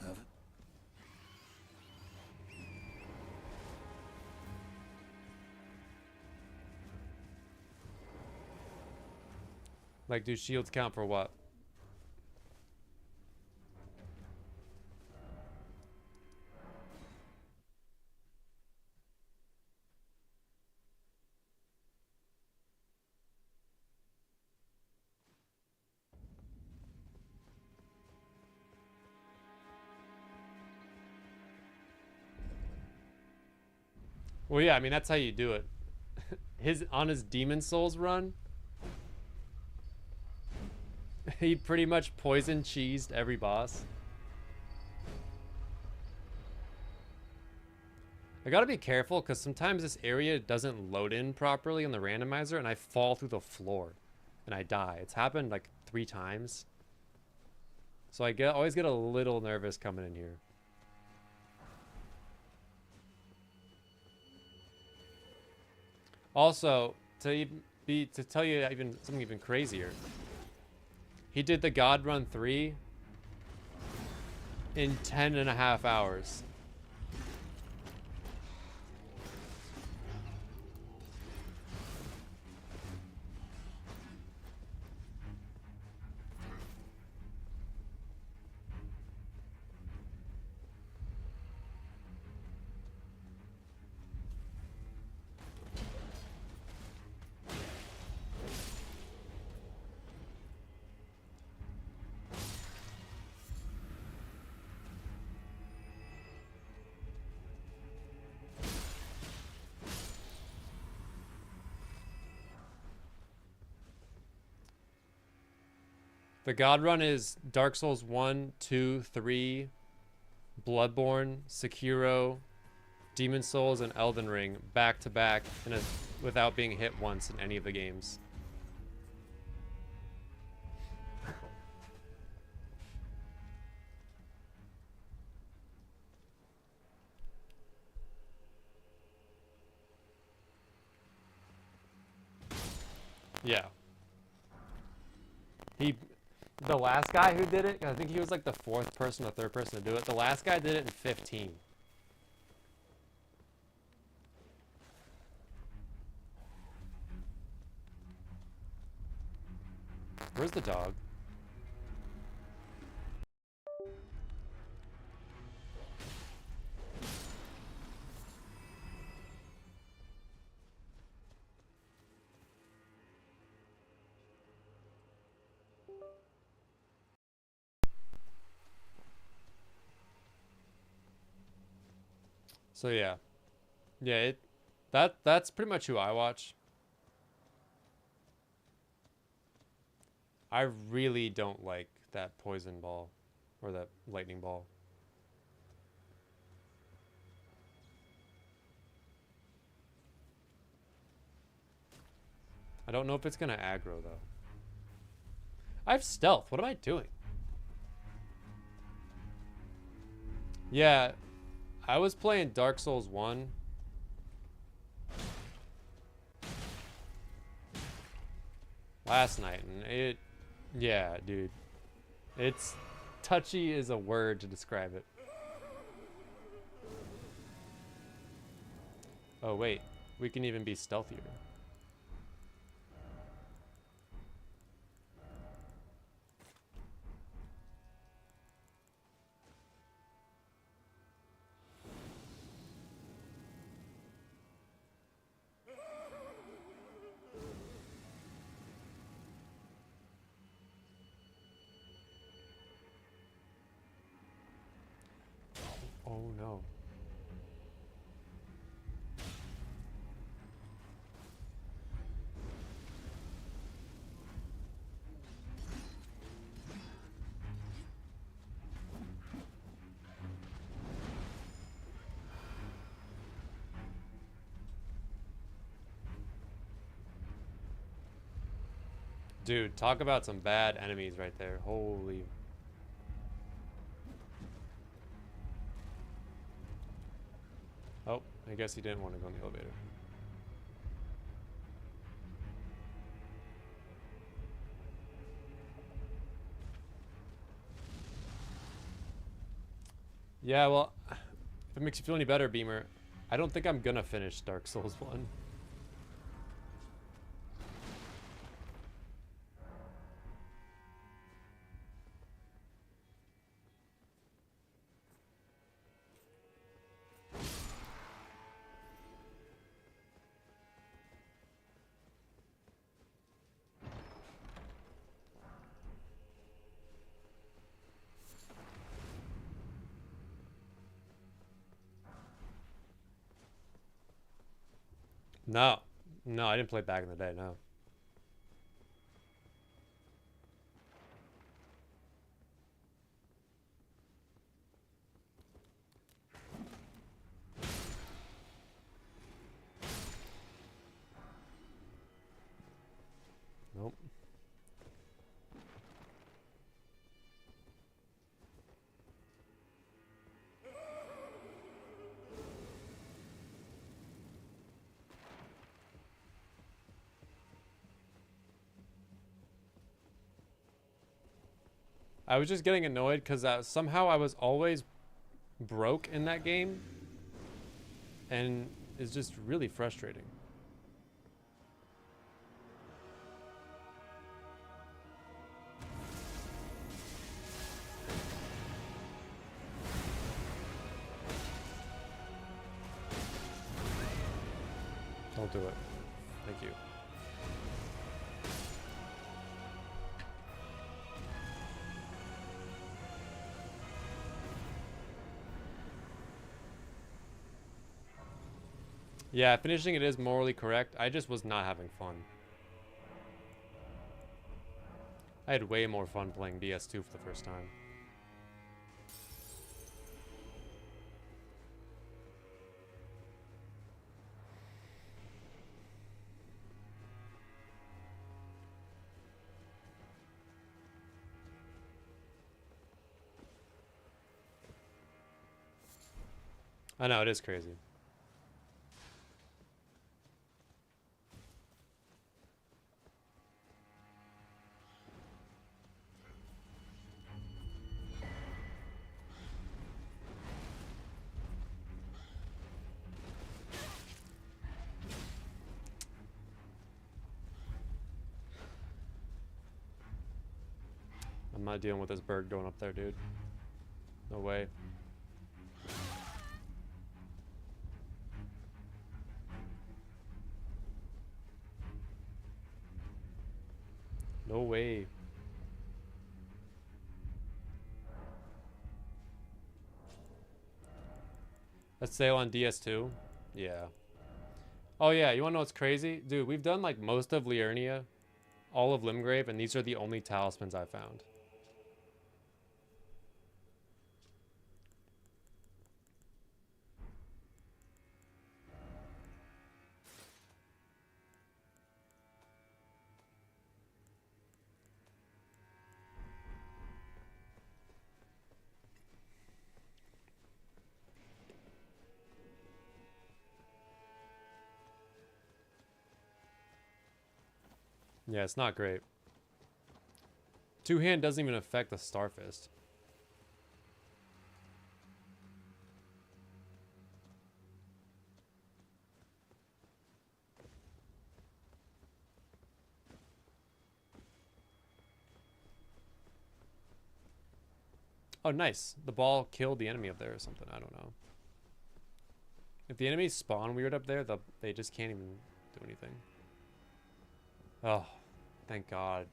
Like, do shields count for what? Well, yeah, I mean, that's how you do it. On his Demon Souls run, he pretty much poison cheesed every boss. I gotta be careful because sometimes this area doesn't load in properly on the randomizer and I fall through the floor and I die. It's happened like 3 times. So I always get a little nervous coming in here. Also, to tell you even something even crazier, he did the God Run 3 in 10.5 hours. The God Run is Dark Souls 1, 2, 3, Bloodborne, Sekiro, Demon Souls, and Elden Ring back to back without being hit once in any of the games. Yeah. The last guy who did it, I think he was like the 4th person or 3rd person to do it. The last guy did it in 15. Where's the dog? So yeah. Yeah, that's pretty much who I watch. I really don't like that poison ball or that lightning ball. I don't know if it's gonna aggro though. I have stealth. What am I doing? Yeah, I was playing Dark Souls 1. Last night, and yeah, dude. It's touchy is a word to describe it. Oh wait, we can even be stealthier. Oh no. Dude, talk about some bad enemies right there. Holy. Oh, I guess he didn't want to go in the elevator. Yeah, well, if it makes you feel any better, Beamer, I don't think I'm gonna finish Dark Souls 1. No. No, I didn't play back in the day, no. Nope. I was just getting annoyed because somehow I was always broke in that game. And it's just really frustrating. Don't do it. Thank you. Yeah, finishing it is morally correct. I just was not having fun. I had way more fun playing DS2 for the first time. I know, it is crazy. I'm not dealing with this bird going up there, dude. No way. No way. Let's sail on DS2. Yeah. Oh yeah, you wanna know what's crazy? Dude, we've done like most of Liurnia, all of Limgrave, and these are the only talismans I found. Yeah, it's not great. Two-hand doesn't even affect the Starfist. Oh, nice. The ball killed the enemy up there or something. I don't know. If the enemies spawn weird up there, they just can't even do anything. Oh, thank God.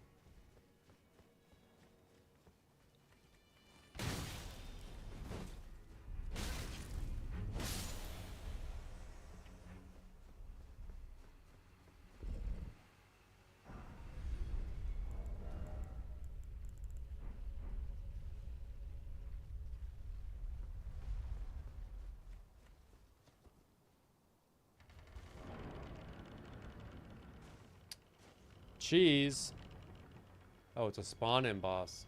cheese. Oh, it's a spawn-in boss.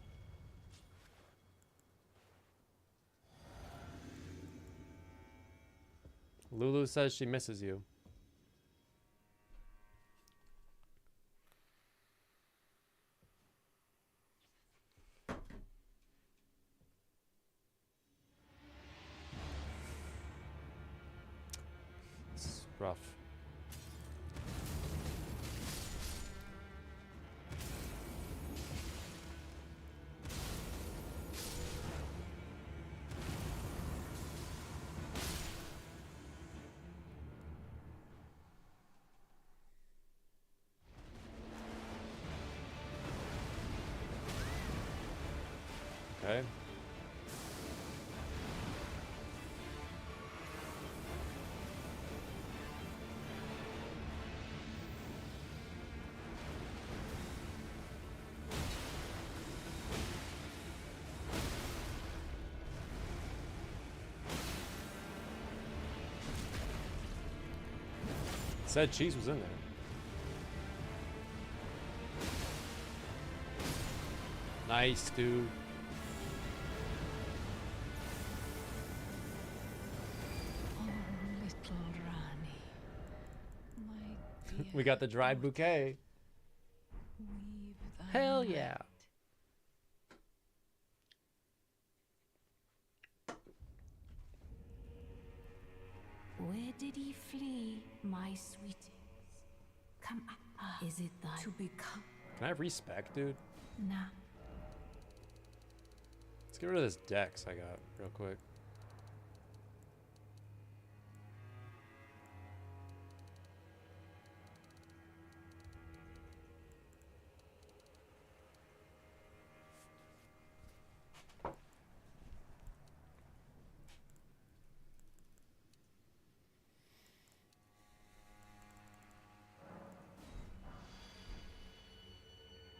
Lulu says she misses you. It's rough. Okay. Said cheese was in there. Nice, dude. Oh, little Rani, my dear. We got the dried bouquet. Weave thy Hell night. yeah. Where did he flee, my sweetest? Come up. Is it thy to become Can I have respec, dude? now? Let's get rid of this dex I got real quick.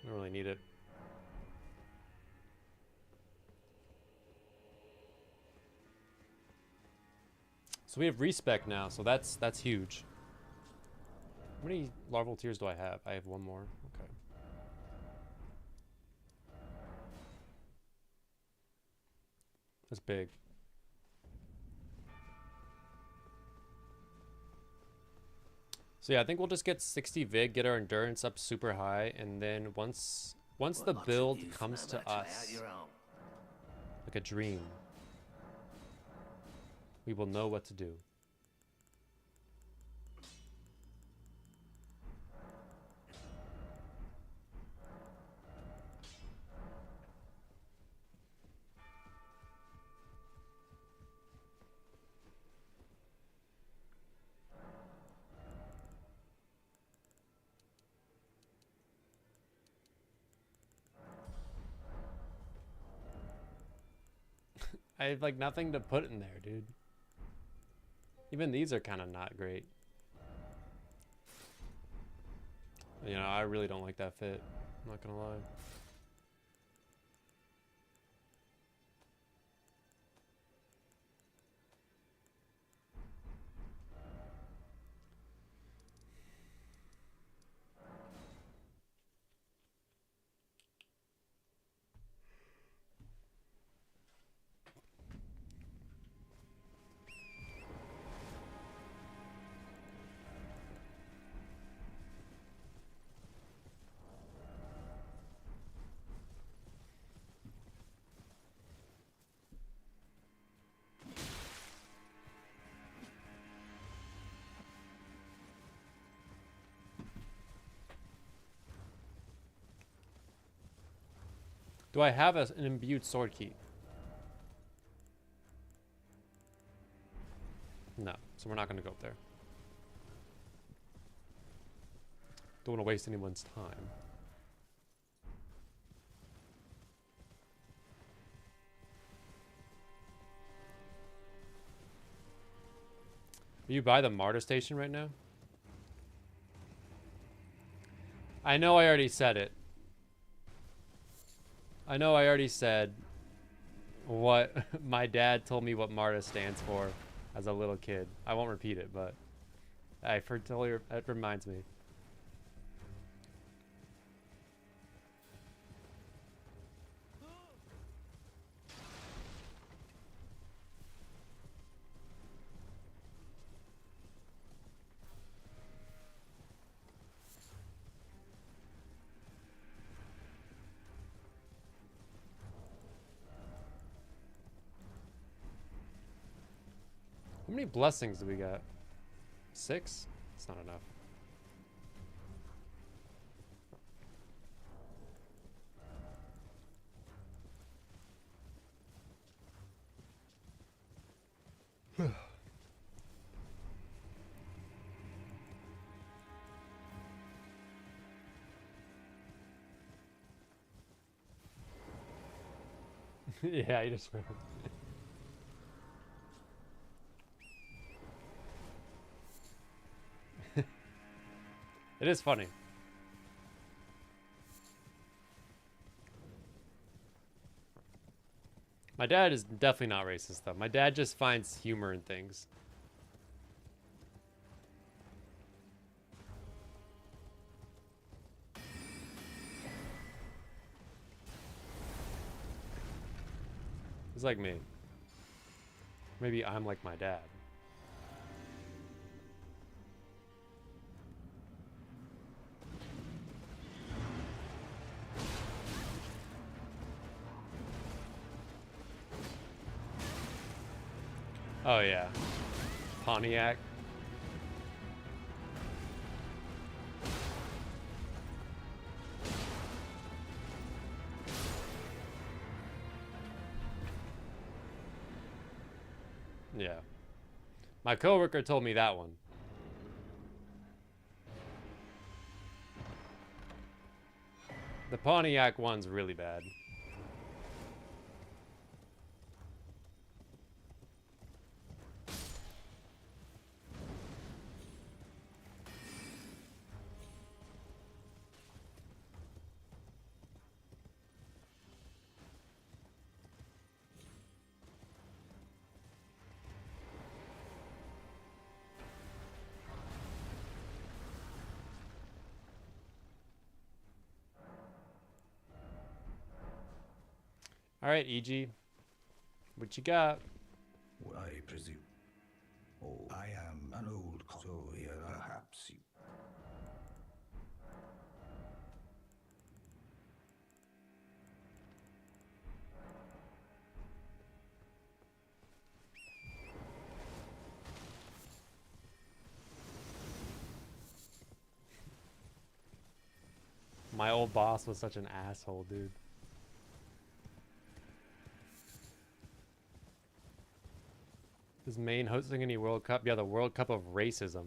I don't really need it. So we have respec now, so that's huge. How many larval tears do I have? I have one more. Okay. That's big. So yeah, I think we'll just get 60 vig, get our endurance up super high, and then once the build comes to us like a dream, we will know what to do. I have like nothing to put in there, dude. Even these are kind of not great. You know, I really don't like that fit. I'm not gonna lie. Do I have an imbued sword key? No, so we're not going to go up there. Don't want to waste anyone's time. Are you by the martyr station right now? I know I already said it. I know I already said what my dad told me what MARTA stands for as a little kid. I won't repeat it, but it reminds me. How many blessings do we got? 6? It's not enough. Yeah, you just It is funny. My dad is definitely not racist though. My dad just finds humor in things. He's like me. Maybe I'm like my dad. Oh yeah. Pontiac. Yeah. My coworker told me that one. The Pontiac one's really bad. All right, EG. What you got? I presume. Oh, I am an old so here perhaps you. My old boss was such an asshole, dude. Is Maine hosting any World Cup? Yeah, the World Cup of Racism.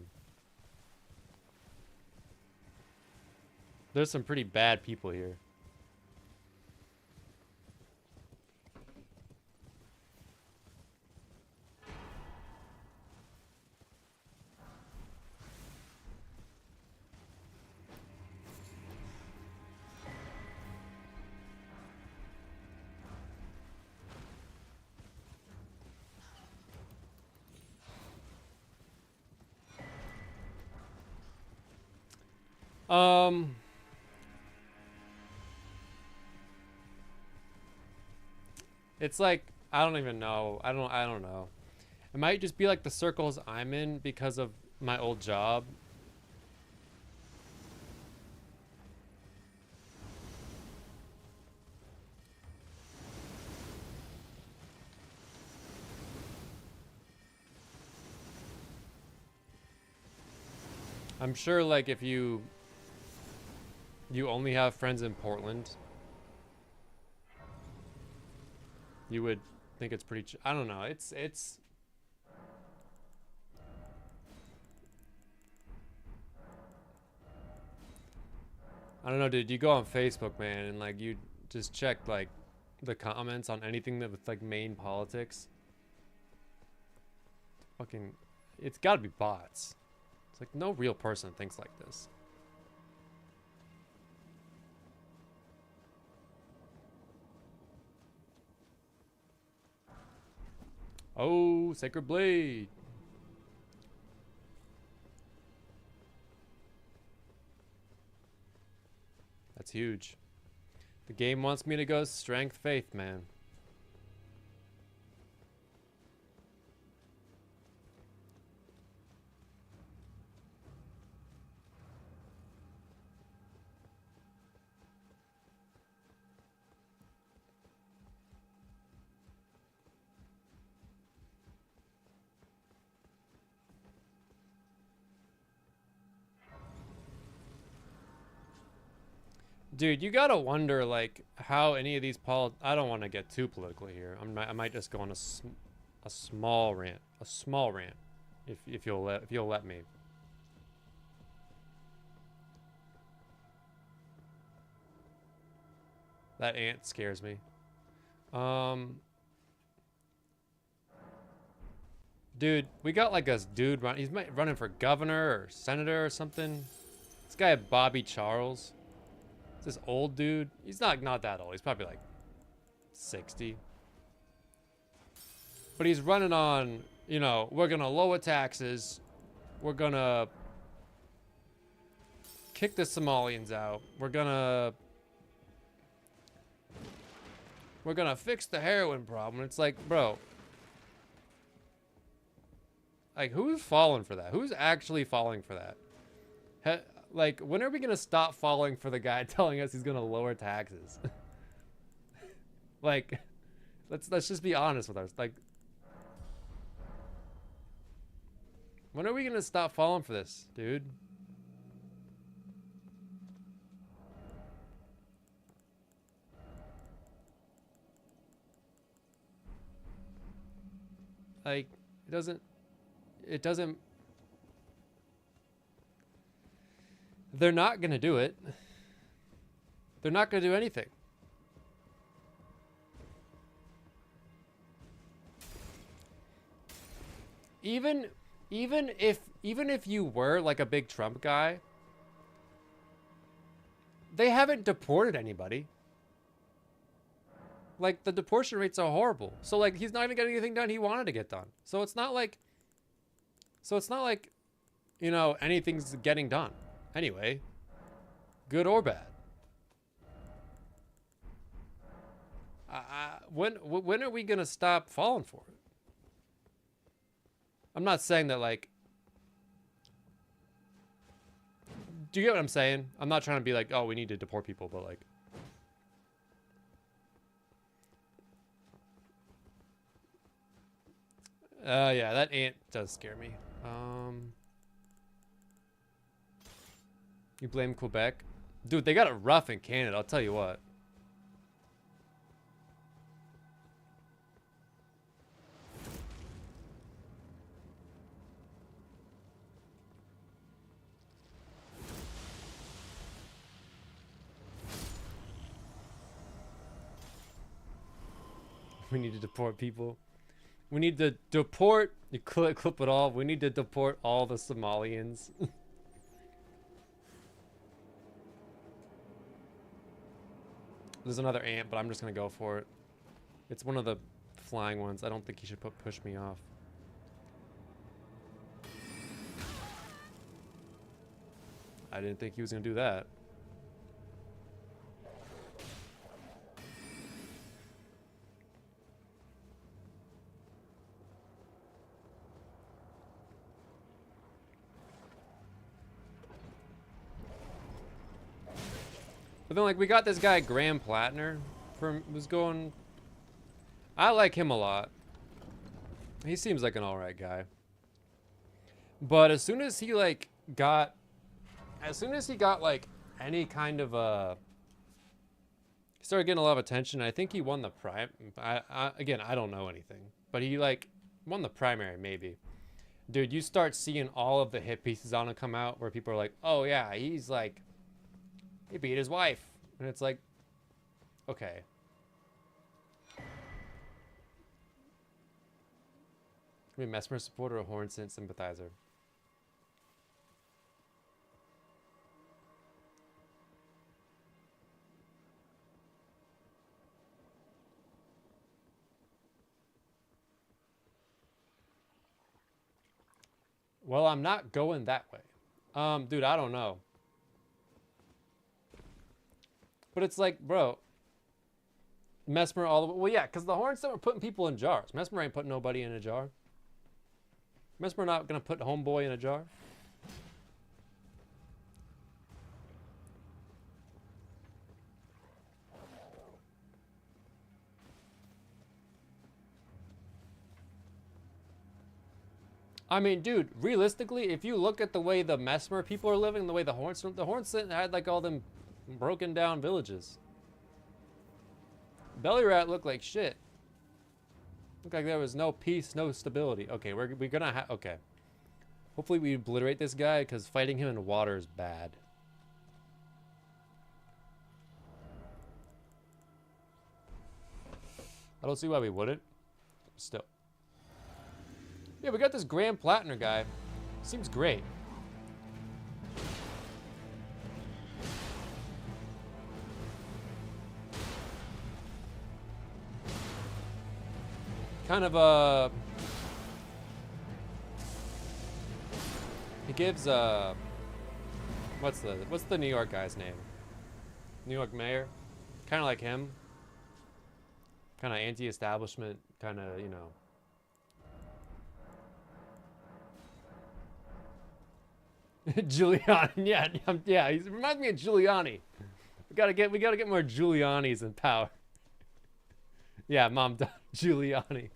There's some pretty bad people here. It's like I don't even know. I don't know. It might just be like the circles I'm in because of my old job. I'm sure like if you only have friends in Portland, you would think it's pretty I don't know. It's I don't know, dude. You go on Facebook, man, and like you just check like the comments on anything that with like main politics. Fucking, it's got to be bots. It's like no real person thinks like this. Oh, Sacred Blade. That's huge. The game wants me to go strength faith, man. Dude, you gotta wonder like how any of these I don't want to get too political here. I might just go on a small rant, if you'll let me. That ant scares me. Dude, we got like a dude he's running for governor or senator or something. This guy Bobby Charles. This old dude. He's not that old. He's probably like 60. But he's running on, you know, we're gonna lower taxes. We're gonna kick the Somalians out. We're gonna fix the heroin problem. It's like, bro. Like, who's falling for that? Who's actually falling for that? Like, when are we gonna stop falling for the guy telling us he's gonna lower taxes? Like, let's just be honest with us. Like, when are we gonna stop falling for this, dude? Like, it doesn't. They're not gonna do it. They're not gonna do anything. Even if you were like a big Trump guy, they haven't deported anybody. Like, the deportation rates are horrible. So like, he's not even getting anything done he wanted to get done. So it's not like, you know, anything's getting done. Anyway, good or bad. When are we gonna stop falling for it? I'm not saying that, like, do you get what I'm saying? I'm not trying to be like, oh, we need to deport people, but like, yeah, that ant does scare me. You blame Quebec? Dude, they got it rough in Canada, I'll tell you what. We need to deport people. We need to deport, you clip it all, we need to deport all the Somalians. There's another ant, but I'm just gonna go for it. It's one of the flying ones. I don't think he should push me off. I didn't think he was gonna do that. But then, like, we got this guy Graham Plattner who's going. I like him a lot. He seems like an alright guy. But as soon as he got like any kind of he started getting a lot of attention. I think he won the again, I don't know anything, but he like won the primary maybe. Dude, you start seeing all of the hit pieces on him come out where people are like, oh yeah, he's like, he beat his wife. And it's like, okay. Can be a Mesmer supporter or Hornsent sympathizer. Well, I'm not going that way. Dude, I don't know. But it's like, bro, Mesmer all the way. Well, yeah, because the Horns were putting people in jars. Mesmer ain't putting nobody in a jar. Mesmer not going to put Homeboy in a jar. I mean, dude, realistically, if you look at the way the Mesmer people are living, the way the Horns had like all them Broken down villages. Belly Rat looked like shit. Looked like there was no peace, no stability. Okay, we're gonna have... Okay. Hopefully we obliterate this guy, because fighting him in water is bad. I don't see why we wouldn't. Still. Yeah, we got this Grand Platinum guy. Seems great. Kind of a... He gives what's the New York guy's name? New York mayor? Kind of like him. Kind of anti-establishment, kind of, you know. Giuliani, yeah, he reminds me of Giuliani. We gotta get more Giulianis in power. Yeah, Mom, Giuliani.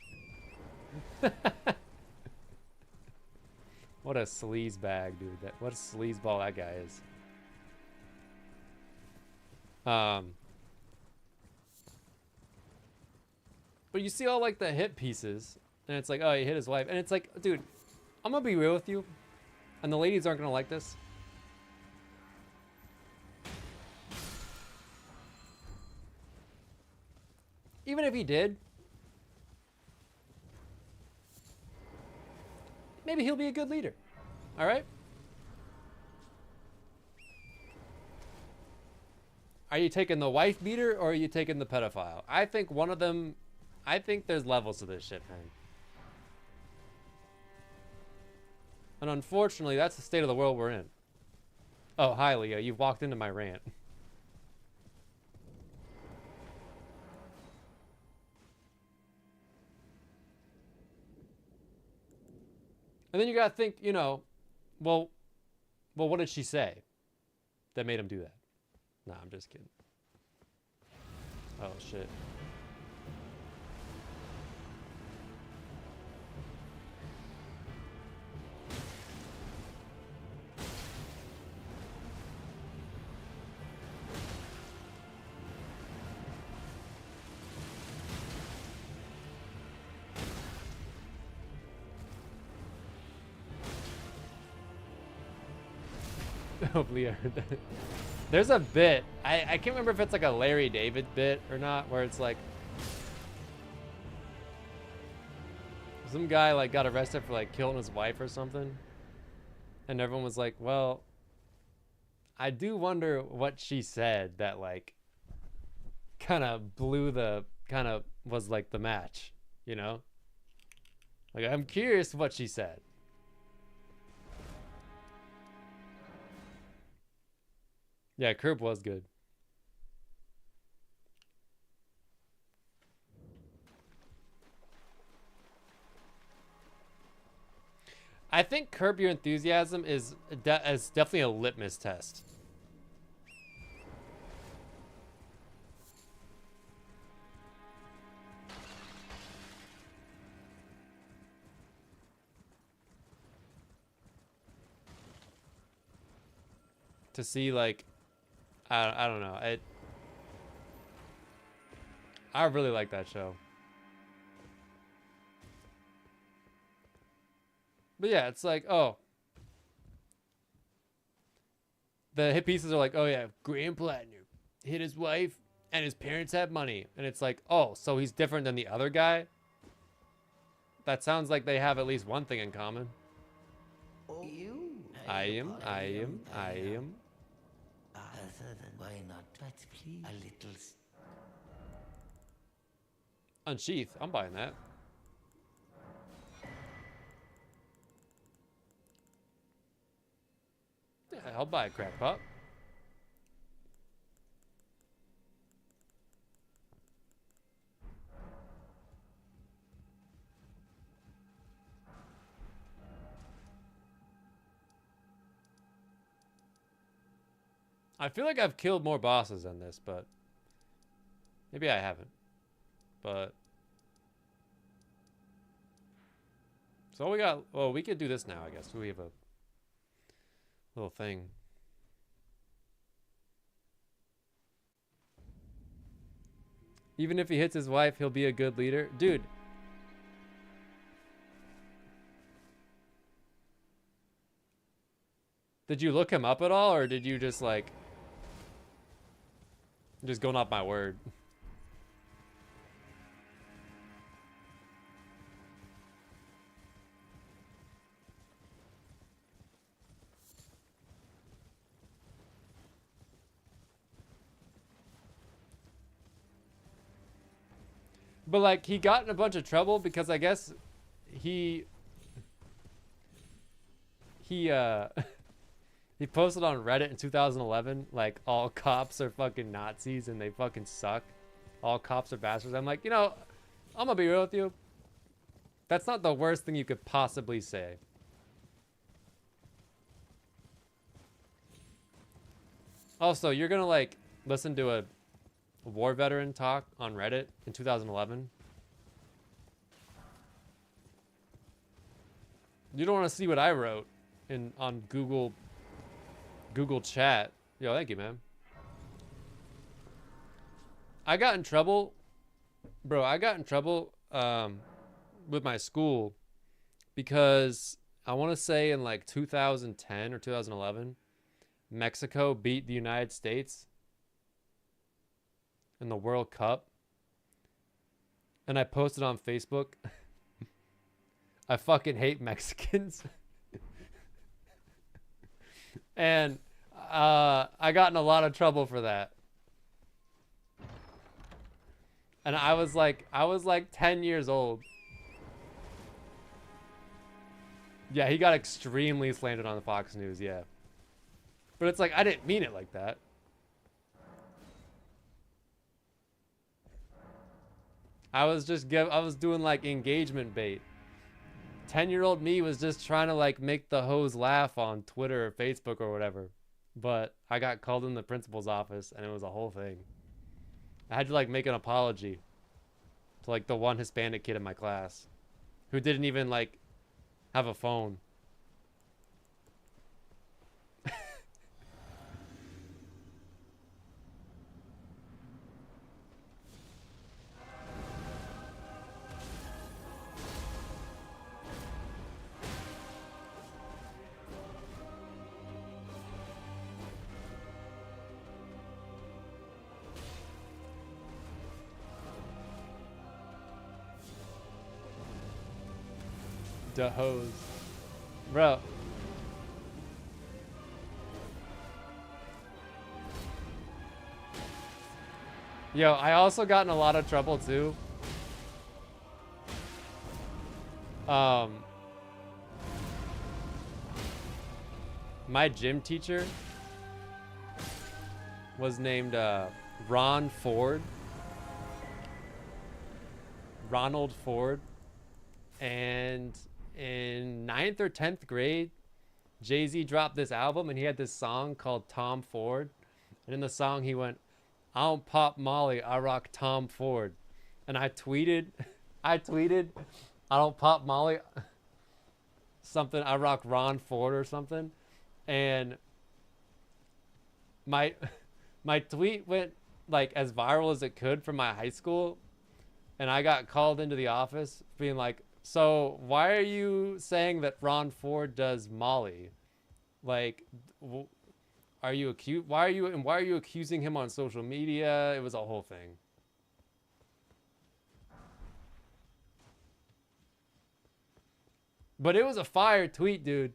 What a sleaze bag, dude. What a sleazeball that guy is. But you see all like the hit pieces, and it's like, oh, he hit his wife, and it's like, dude, I'm gonna be real with you, and the ladies aren't gonna like this. Even if he did, maybe he'll be a good leader. All right? Are you taking the wife beater or are you taking the pedophile? I think one of them, I think there's levels to this shit, man. And unfortunately, that's the state of the world we're in. Oh, hi, Leo. You've walked into my rant. And then you gotta think, you know, well, what did she say that made him do that? Nah, I'm just kidding. Oh, shit. Hopefully I heard that. There's a bit, I can't remember if it's like a Larry David bit or not, where it's like some guy like got arrested for like killing his wife or something, and everyone was like, well, I do wonder what she said that like kind of blew the, kind of was like the match, you know? Like, I'm curious what she said. Yeah, Curb was good. I think Curb Your Enthusiasm is definitely a litmus test. To see like, I don't know. I really like that show. But yeah, it's like, oh. The hit pieces are like, oh yeah, Grand Platinum hit his wife and his parents had money. And it's like, oh, so he's different than the other guy? That sounds like they have at least one thing in common. Oh, you? I am. Why not? But please, a little. Unsheath. I'm buying that. Yeah, I'll buy a crack pop. I feel like I've killed more bosses than this, but maybe I haven't. But so we got, well, we could do this now, I guess. We have a little thing. Even if he hits his wife, he'll be a good leader. Dude. Did you look him up at all, or did you just like... Just going off my word? But like, he got in a bunch of trouble because I guess he he posted on Reddit in 2011 like, all cops are fucking Nazis and they fucking suck. All cops are bastards. I'm like, you know, I'm gonna be real with you. That's not the worst thing you could possibly say. Also, you're gonna like listen to a war veteran talk on Reddit in 2011. You don't want to see what I wrote on Google Chat. Yo, thank you, man. I got in trouble, bro. I got in trouble with my school because I want to say in like 2010 or 2011, Mexico beat the United States in the World Cup, and I posted on Facebook, I fucking hate Mexicans. And I got in a lot of trouble for that. And I was like 10 years old. Yeah, he got extremely slandered on the Fox News, yeah. But it's like, I didn't mean it like that. I was doing like engagement bait. 10-year-old me was just trying to like make the hoes laugh on Twitter or Facebook or whatever. But I got called in the principal's office and it was a whole thing. I had to like make an apology to like the one Hispanic kid in my class who didn't even like have a phone. The hose. Bro. Yo, I also got in a lot of trouble too. My gym teacher was named Ron Ford. Ronald Ford. And in 9th or 10th grade, Jay-Z dropped this album and he had this song called Tom Ford. And in the song he went, I don't pop Molly, I rock Tom Ford. And I tweeted, I don't pop Molly, something, I rock Ron Ford or something. And my tweet went like as viral as it could from my high school. And I got called into the office being like, so why are you saying that Ron Ford does Molly? Like, are you why are you accusing him on social media? It was a whole thing. But it was a fire tweet, dude.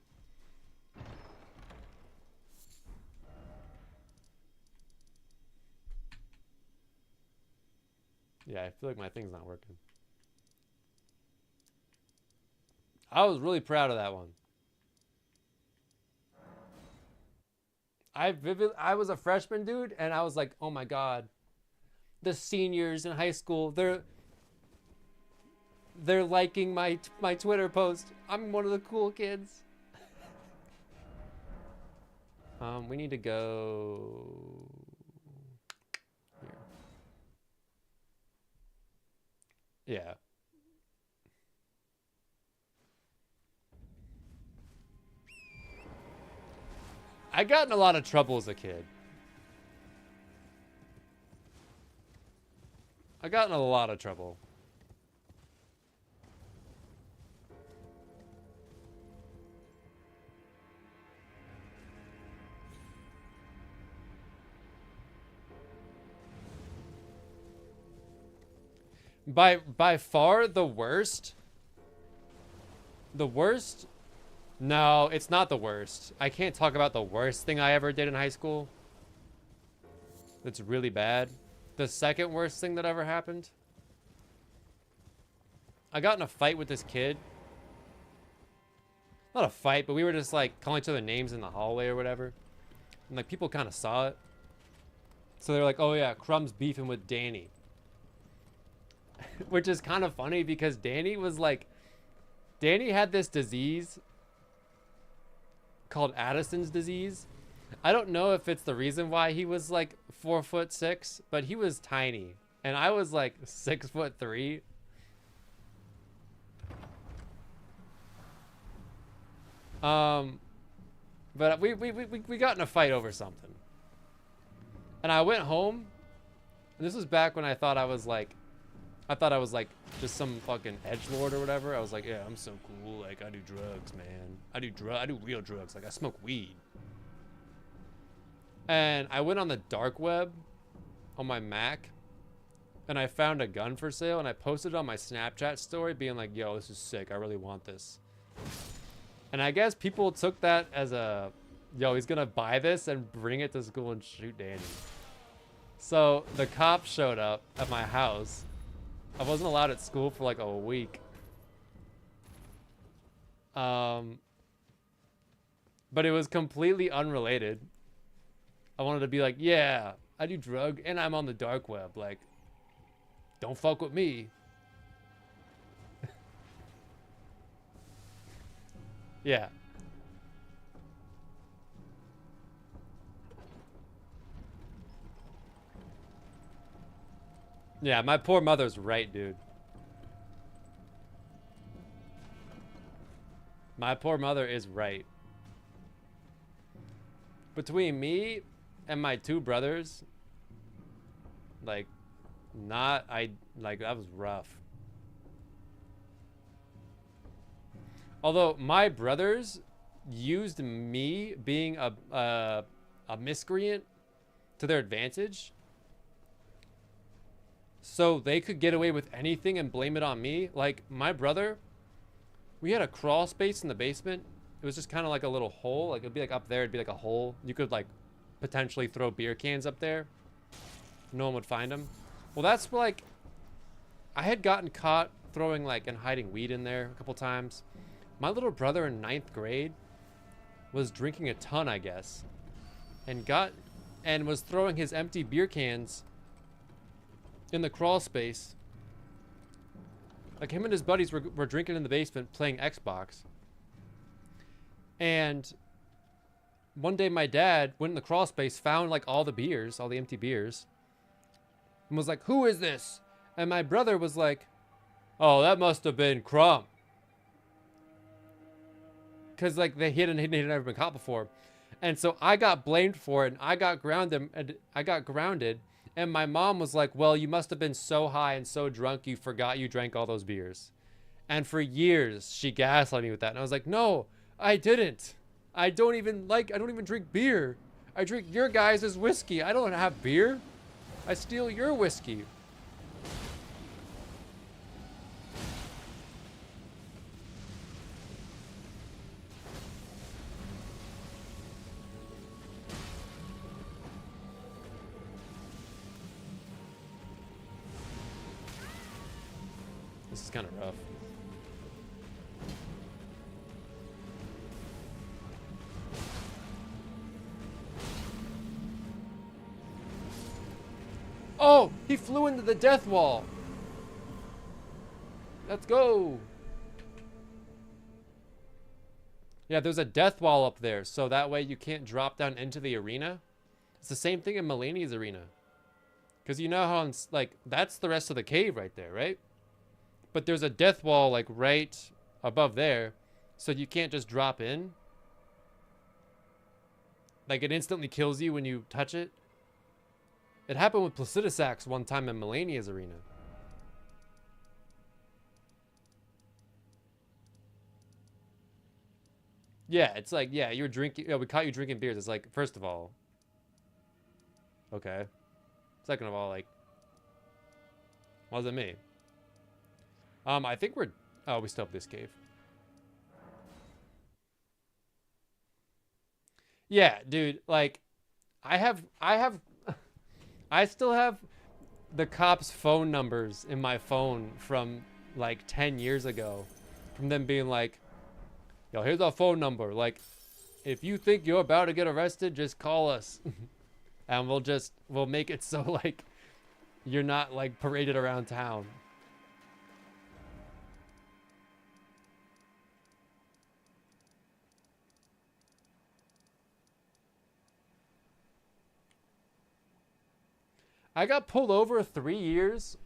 Yeah, I feel like my thing's not working. I was really proud of that one. I was a freshman, dude, and I was like, oh my god, the seniors in high school, they're liking my Twitter post. I'm one of the cool kids. We need to go here. Yeah. I got in a lot of trouble as a kid. I got in a lot of trouble. By far the worst. The worst? No, it's not the worst. I can't talk about the worst thing I ever did in high school. That's really bad. The second worst thing that ever happened. I got in a fight with this kid. Not a fight, but we were just like calling each other names in the hallway or whatever. And like people kind of saw it. So they were like, oh yeah, Crumb's beefing with Danny. Which is kind of funny because Danny had this disease called Addison's disease. I don't know if it's the reason why he was like 4'6", but he was tiny. And I was like 6'3". But we got in a fight over something. And I went home. And this was back when I thought I was like just some fucking edgelord or whatever. I was like, yeah, I'm so cool. Like I do drugs, man. I do real drugs. Like I smoke weed. And I went on the dark web on my Mac and I found a gun for sale and I posted it on my Snapchat story being like, yo, this is sick. I really want this. And I guess people took that as a, yo, he's gonna buy this and bring it to school and shoot Danny. So the cops showed up at my house. I wasn't allowed at school for like a week. But it was completely unrelated. I wanted to be like, yeah, I do drug and I'm on the dark web. Like, don't fuck with me. Yeah. Yeah, my poor mother's right, dude. My poor mother is right. Between me and my two brothers, like, that was rough. Although my brothers used me being a miscreant to their advantage. So they could get away with anything and blame it on me. Like, my brother, we had a crawl space in the basement. It was just kind of like a little hole. Like, it'd be like up there. It'd be like a hole. You could, like, potentially throw beer cans up there. No one would find them. Well, that's like, I had gotten caught throwing, like, and hiding weed in there a couple times. My little brother in 9th grade was drinking a ton, I guess. And was throwing his empty beer cans in the crawl space. Like, him and his buddies were drinking in the basement playing Xbox. And one day my dad went in the crawl space, found like all the beers, all the empty beers, and was like, who is this? And my brother was like, oh, that must have been Crumb. Because like he'd never been caught before. And so I got blamed for it and I got grounded. And my mom was like, well, you must have been so high and so drunk you forgot you drank all those beers. And for years she gaslighted me with that. And I was like, no, I didn't. I don't even drink beer. I drink your guys' whiskey. I don't have beer. I steal your whiskey. This is kind of rough. Oh, he flew into the death wall. Let's go. Yeah, there's a death wall up there, so that way you can't drop down into the arena. It's the same thing in Mulaney's arena. Because you know how, like, that's the rest of the cave right there, right? But there's a death wall, like, right above there, so you can't just drop in. Like, it instantly kills you when you touch it. It happened with Placidusax one time in Mulaney's arena. Yeah, it's like, yeah, you're drinking. We caught you drinking beers. It's like, first of all, okay. Second of all, like, wasn't me. I think we're. Oh, we still have this cave. Yeah, dude. Like, I still have the cops' phone numbers in my phone from like 10 years ago, from them being like, "Yo, here's our phone number. Like, if you think you're about to get arrested, just call us, and we'll make it so like you're not like paraded around town." I got pulled over 3 years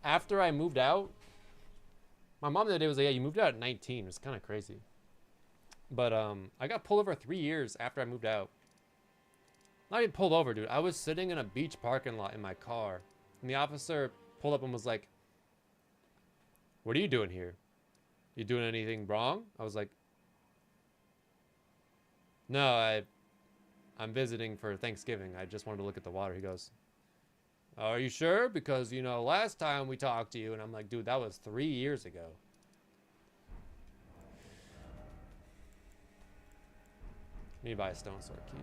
after I moved out. My mom the other day was like, "Yeah, you moved out at 19." It's kind of crazy. But I got pulled over 3 years after I moved out. Not even pulled over, dude. I was sitting in a beach parking lot in my car, and the officer pulled up and was like, "What are you doing here? You doing anything wrong?" I was like, "No, I'm visiting for Thanksgiving. I just wanted to look at the water." He goes, "Are you sure? Because, you know, last time we talked to you," and I'm like, "Dude, that was 3 years ago." Need to buy a stone sword key.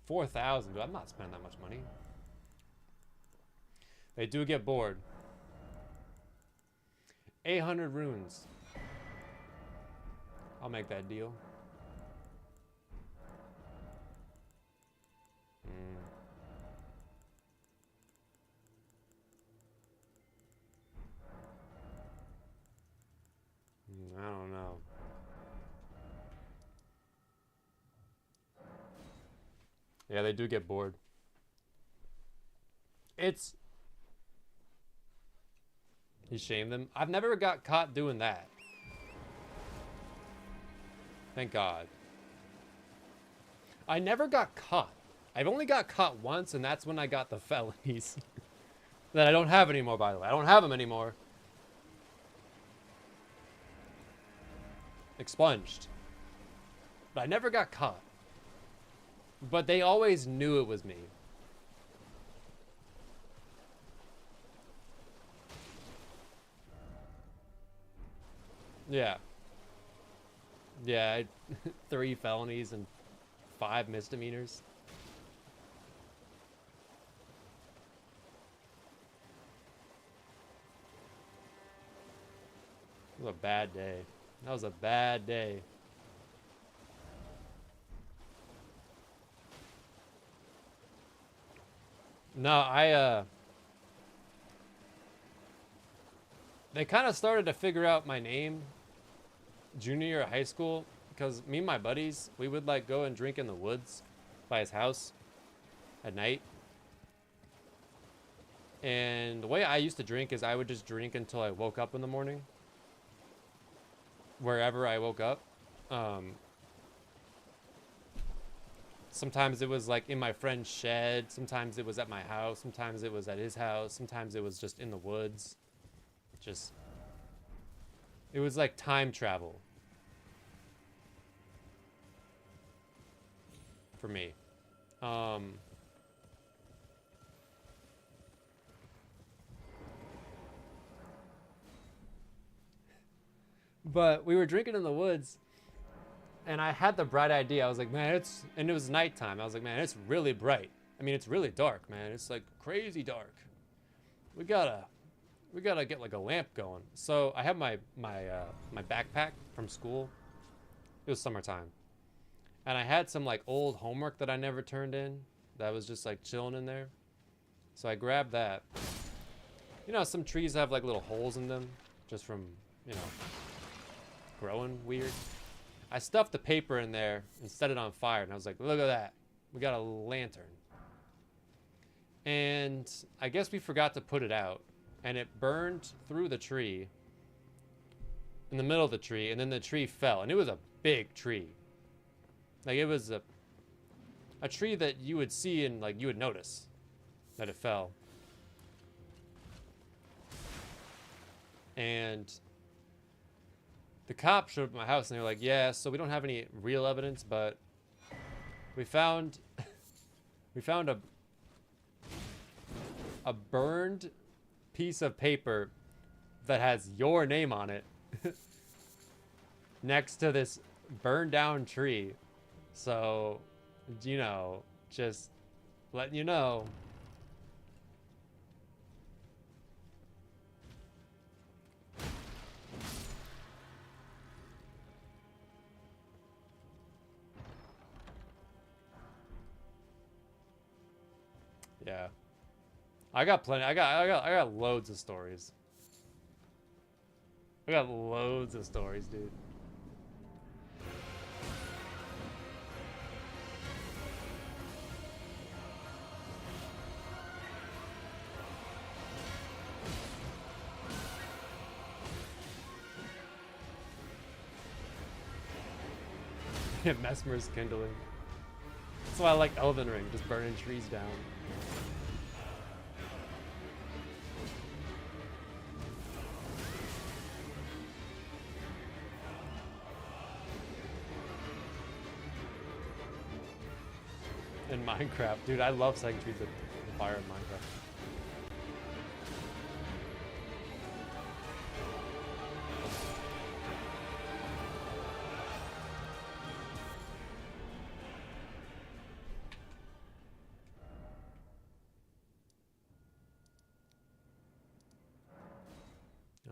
$4,000, dude. I'm not spending that much money. They do get bored. 800 runes. I'll make that deal. I don't know. Yeah, they do get bored. It's... You shame them? I've never got caught doing that. Thank God. I never got caught. I've only got caught once, and that's when I got the felonies. That I don't have anymore, by the way. I don't have them anymore. Expunged. But I never got caught. But they always knew it was me. Yeah. Yeah, 3 felonies and 5 misdemeanors. It was a bad day. That was a bad day. No, they kind of started to figure out my name junior year of high school, because me and my buddies, we would like go and drink in the woods by his house at night. And the way I used to drink is I would just drink until I woke up in the morning, wherever I woke up. Sometimes it was like in my friend's shed, sometimes it was at my house, sometimes it was at his house, sometimes it was just in the woods. Just, it was like time travel for me. But we were drinking in the woods, and I had the bright idea. I was like, man, and it was nighttime. I was like, man, it's really bright. I mean, it's really dark, man. It's like crazy dark. We gotta get like a lamp going. So I have my backpack from school. It was summertime, and I had some like old homework that I never turned in that was just like chilling in there. So I grabbed that. You know, some trees have like little holes in them just from, you know, growing weird. I stuffed the paper in there and set it on fire, and I was like, look at that. We got a lantern. And I guess we forgot to put it out, and it burned through the tree, in the middle of the tree, and then the tree fell, and it was a big tree. Like, it was a tree that you would see and, like, you would notice that it fell. And the cops showed up at my house, and they were like, yeah, so we don't have any real evidence, but we found a burned piece of paper that has your name on it next to this burned down tree. So, you know, just letting you know. Yeah. I got plenty. I got loads of stories. I got loads of stories, dude. Mesmer's kindling. That's why I like Elden Ring, just burning trees down. In Minecraft, dude, I love setting trees with fire in Minecraft.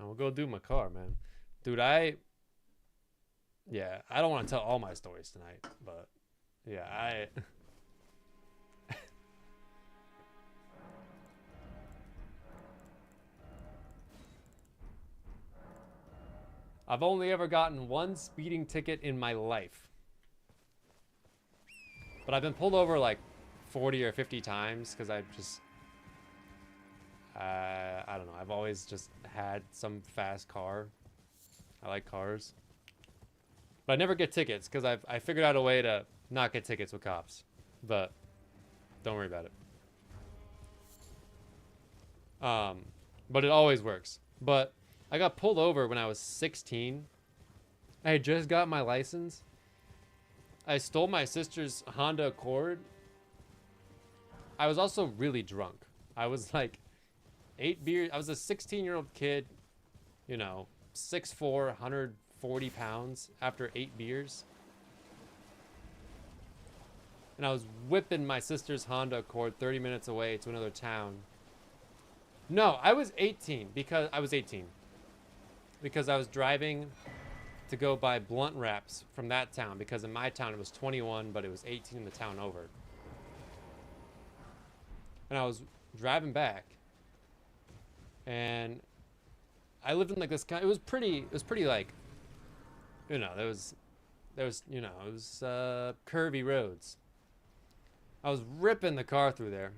We'll go do my car, man. Dude, yeah, I don't want to tell all my stories tonight, but yeah, I've only ever gotten one speeding ticket in my life. But I've been pulled over like 40 or 50 times because I've just... I don't know. I've always just had some fast car. I like cars. But I never get tickets because I figured out a way to not get tickets with cops. But don't worry about it. But it always works. But I got pulled over when I was 16. I had just got my license. I stole my sister's Honda Accord. I was also really drunk. I was like 8 beers. I was a 16-year-old kid, you know, 6'4", 140 pounds after 8 beers. And I was whipping my sister's Honda Accord 30 minutes away to another town. No, I was 18 because I was 18. Because I was driving to go buy blunt wraps from that town, because in my town it was 21, but it was 18 in the town over. And I was driving back, and I lived in like this kind. It was pretty like, you know, there was, you know, it was curvy roads. I was ripping the car through there,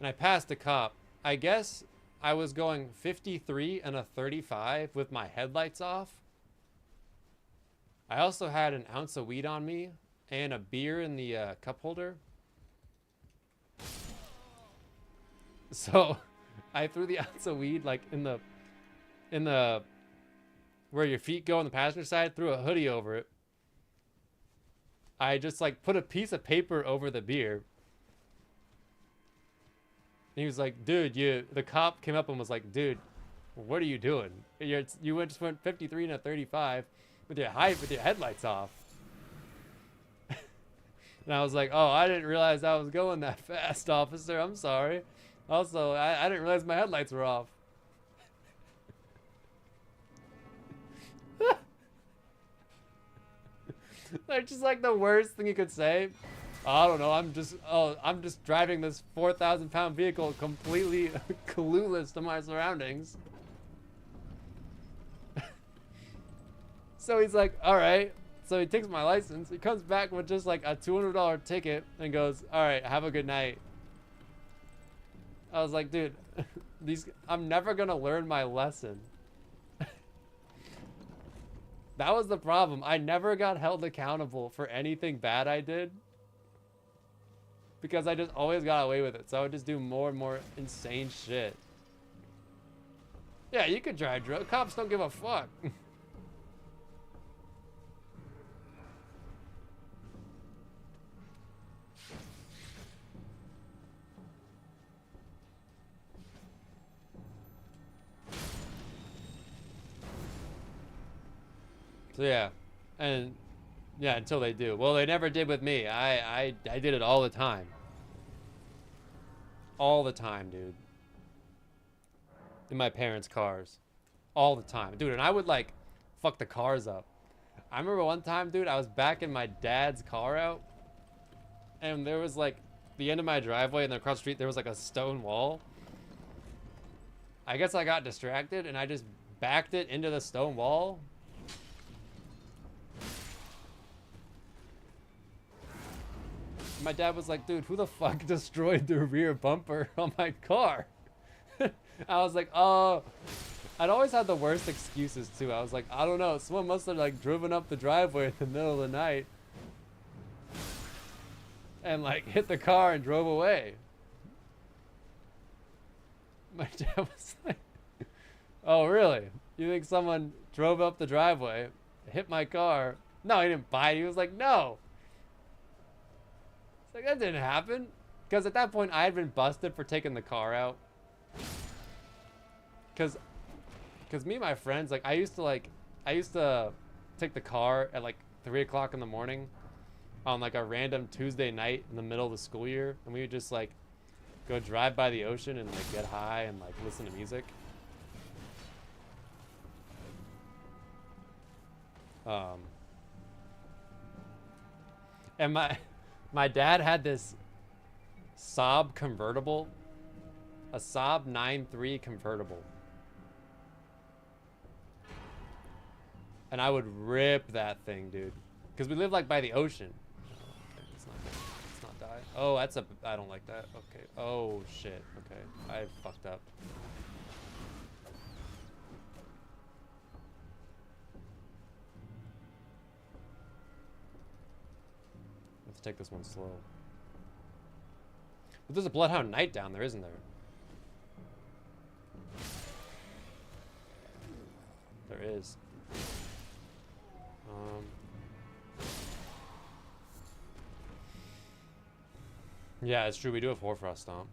and I passed a cop. I guess I was going 53 and a 35 with my headlights off. I also had an ounce of weed on me and a beer in the cup holder. So I threw the ounce of weed like in the where your feet go on the passenger side, threw a hoodie over it. I just like put a piece of paper over the beer. And he was like, dude, the cop came up and was like, dude, what are you doing? You just went 53 and a 35 with your headlights off. And I was like, oh, I didn't realize I was going that fast, officer. I'm sorry. Also, I didn't realize my headlights were off. That's just like the worst thing you could say. I don't know. I'm just driving this 4,000-pound vehicle completely clueless to my surroundings. So he's like, all right. So he takes my license. He comes back with just like a $200 ticket and goes, all right, have a good night. I was like, dude, I'm never gonna learn my lesson. That was the problem. I never got held accountable for anything bad I did. Because I just always got away with it. So I would just do more and more insane shit. Yeah, you could drive drugs. Cops don't give a fuck. So yeah, and yeah, until they do. Well, they never did with me. I did it all the time. All the time, dude. In my parents' cars. All the time. Dude, and I would like fuck the cars up. I remember one time, dude, I was backing my dad's car out. And there was like the end of my driveway and then across the street there was like a stone wall. I guess I got distracted and I just backed it into the stone wall. My dad was like, dude, who the fuck destroyed the rear bumper on my car? I was like, oh. I'd always had the worst excuses too. I was like, I don't know. Someone must have like driven up the driveway in the middle of the night and like hit the car and drove away. My dad was like, oh, really? You think someone drove up the driveway, hit my car? No, he didn't buy it. He was like, no. Like, that didn't happen. Because at that point, I had been busted for taking the car out. Because me and my friends, like, I used to take the car at, like, 3 o'clock in the morning on, like, a random Tuesday night in the middle of the school year. And we would just, like, go drive by the ocean and, like, get high and, like, listen to music. And my dad had this Saab convertible, a Saab 9.3 convertible. And I would rip that thing, dude. Because we live like by the ocean. Okay, let's not die. Oh, I don't like that. Okay. Oh, shit. Okay. I fucked up. Let's take this one slow. But there's a Bloodhound Knight down there, isn't there? There is. Yeah, it's true. We do have Hoarfrost Stomp.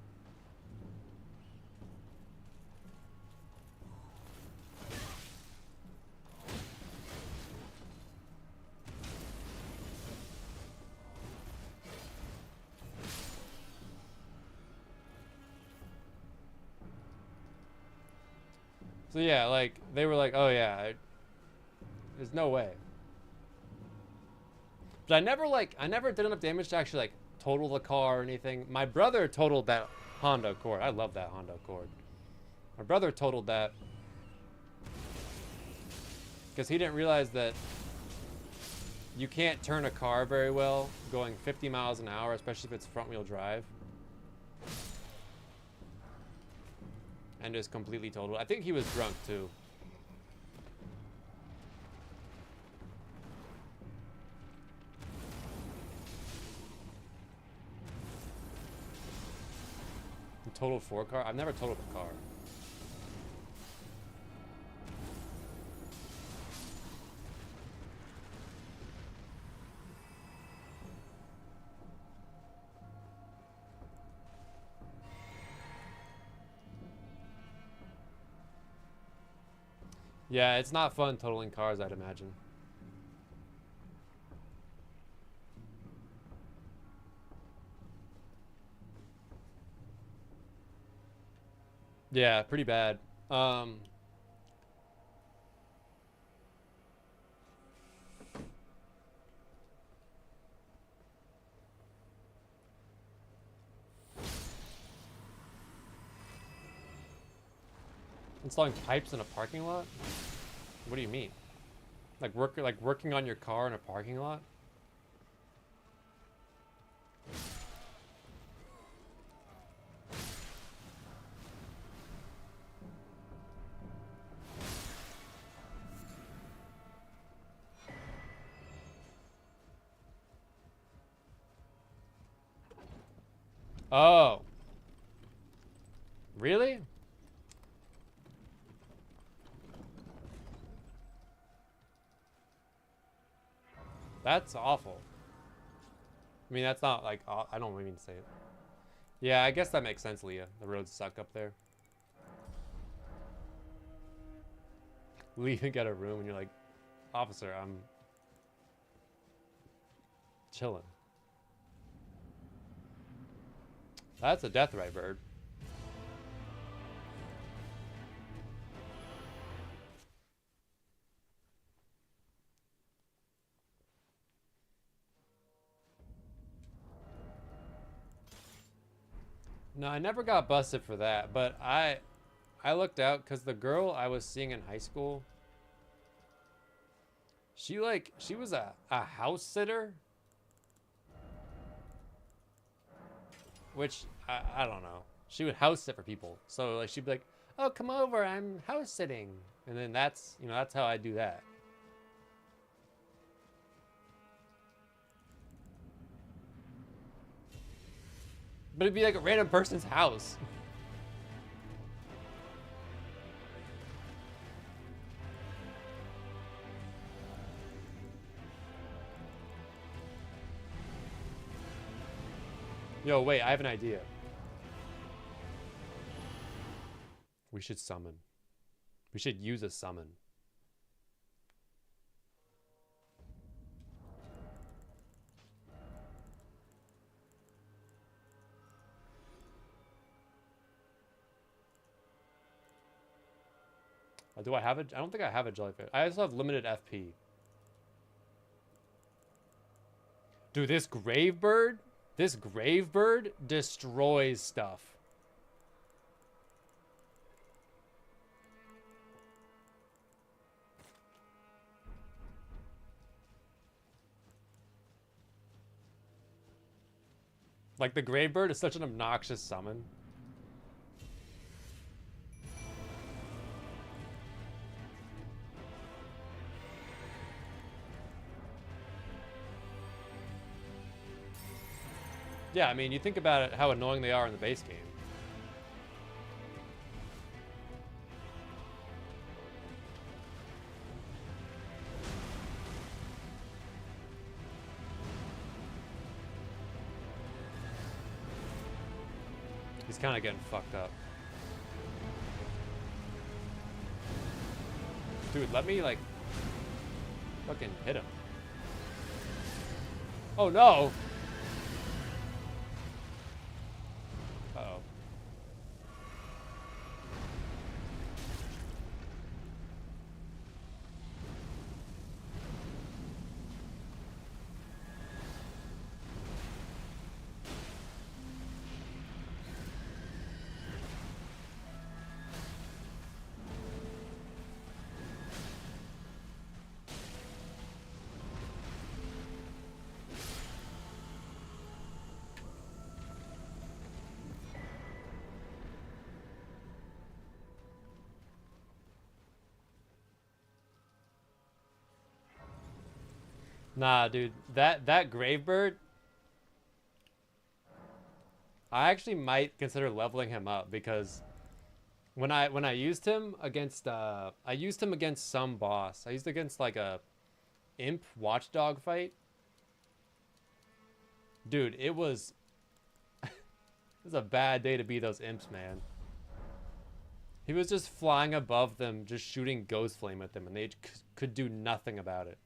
So yeah, like, they were like, oh yeah, there's no way. But I never did enough damage to actually, like, total the car or anything. My brother totaled that Honda Accord. I love that Honda Accord. My brother totaled that because he didn't realize that you can't turn a car very well going 50 miles an hour, especially if it's front-wheel drive. And just completely totaled. I think he was drunk, too. Totaled 4 car? I've never totaled a car. Yeah, it's not fun totaling cars, I'd imagine. Yeah, pretty bad. Installing pipes in a parking lot? What do you mean? Like working on your car in a parking lot? Oh. Really? That's awful. I mean, that's not like, I don't mean to say it. Yeah, I guess that makes sense, Leah. The roads suck up there. Leave and get a room and you're like, officer, I'm chilling. That's a death ray bird. No, I never got busted for that, but I looked out because the girl I was seeing in high school, she was a house sitter, which I don't know. She would house sit for people. So like she'd be like, "Oh, come over, I'm house sitting." And then that's, you know, that's how I do that. But it'd be like a random person's house. Yo, wait, I have an idea. We should summon. We should use a summon. Do I have it? I don't think I have a jellyfish. I also have limited FP. Dude, this grave bird destroys stuff. Like, the grave bird is such an obnoxious summon. Yeah, I mean, you think about it, how annoying they are in the base game. He's kind of getting fucked up. Dude, let me, like, fucking hit him. Oh, no! Uh-oh. Nah, dude, that grave bird, I actually might consider leveling him up because when I used him against I used him against some boss. I used against like a imp watchdog fight. Dude, it was it was a bad day to be those imps, man. He was just flying above them, just shooting ghost flame at them, and they could do nothing about it.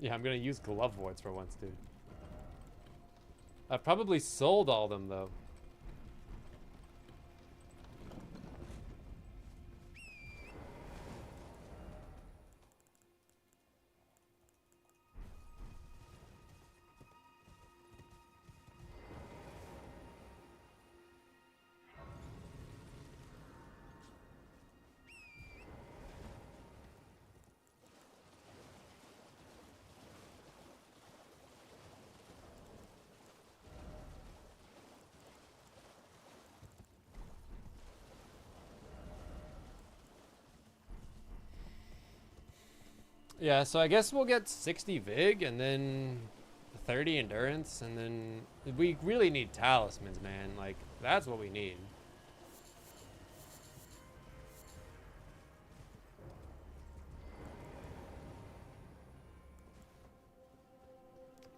Yeah, I'm gonna use glove voids for once, dude. I've probably sold all of them, though. Yeah, so I guess we'll get 60 Vig and then 30 Endurance, and then we really need talismans, man. Like, that's what we need.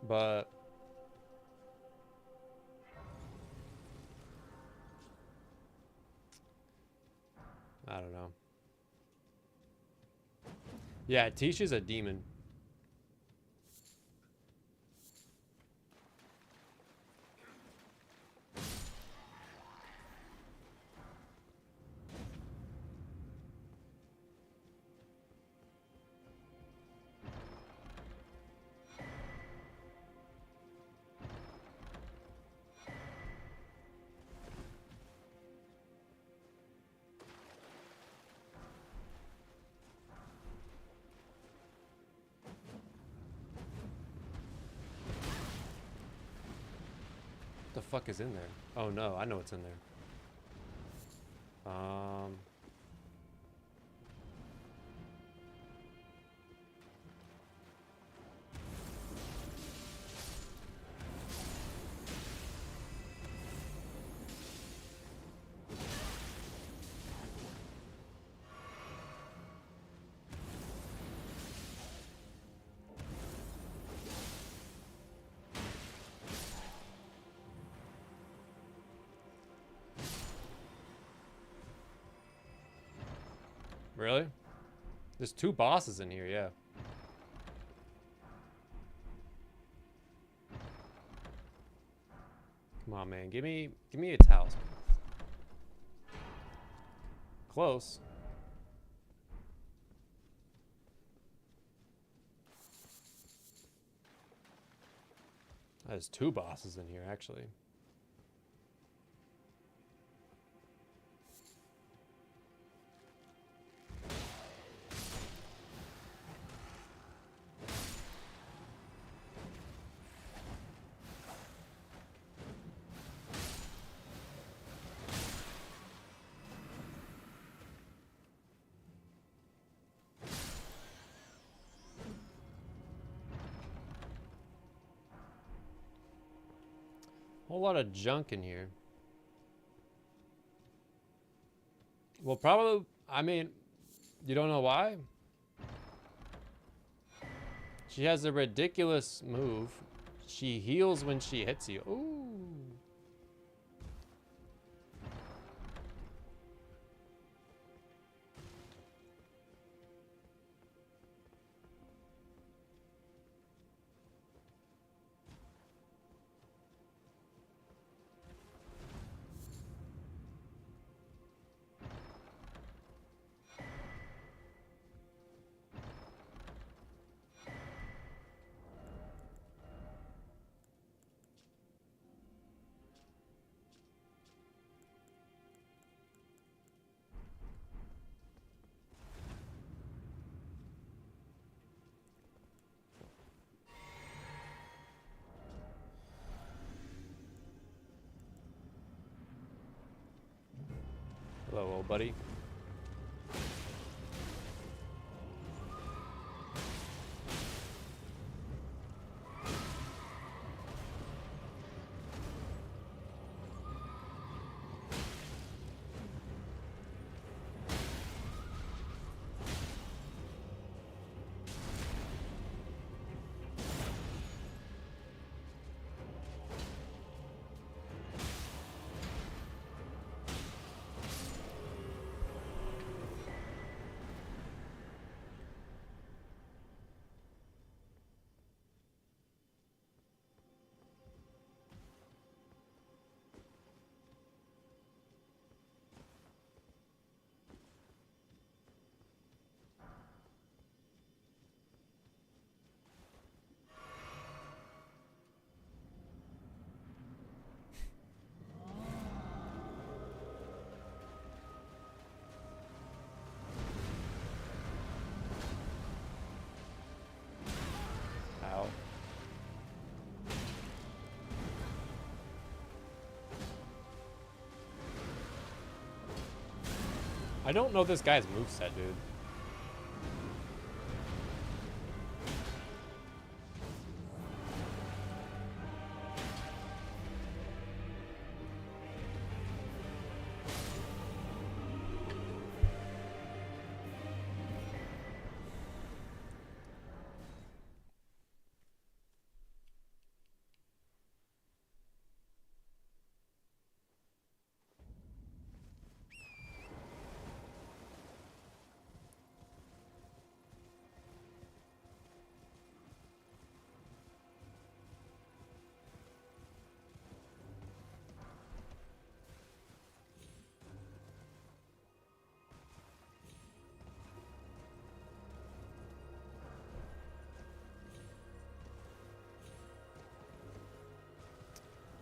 But I don't know. Yeah, Tisha's a demon. What the fuck is in there? Oh no, I know what's in there. Really? There's 2 bosses in here, yeah. Come on, man. Give me a talisman. Close. There's 2 bosses in here, actually. Whole lot of junk in here. Well, probably, I mean, you don't know why? She has a ridiculous move. She heals when she hits you. Ooh. Hello, old buddy. Ow. I don't know this guy's moveset, dude.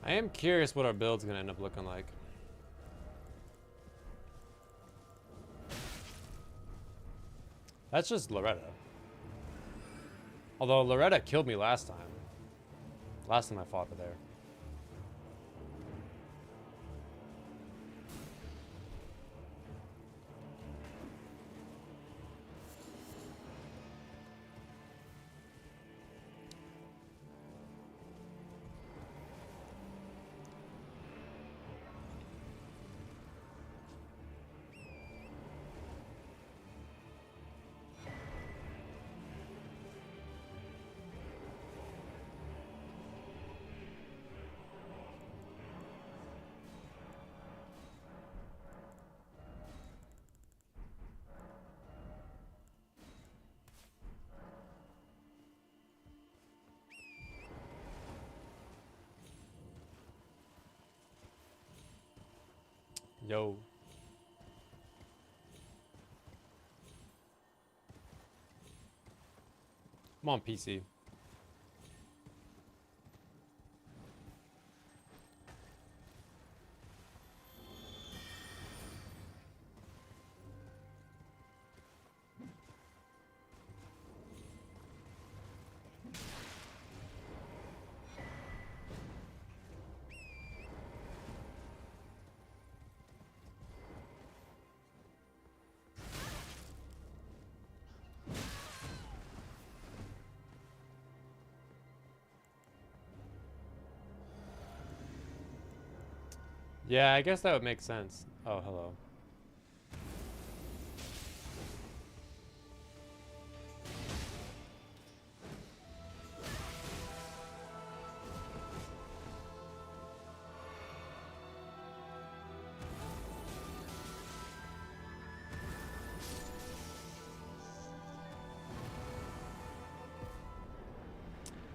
I am curious what our build's gonna end up looking like. That's just Loretta. Although Loretta killed me last time. Last time I fought her there. Yo. I'm on PC. Yeah, I guess that would make sense. Oh, hello.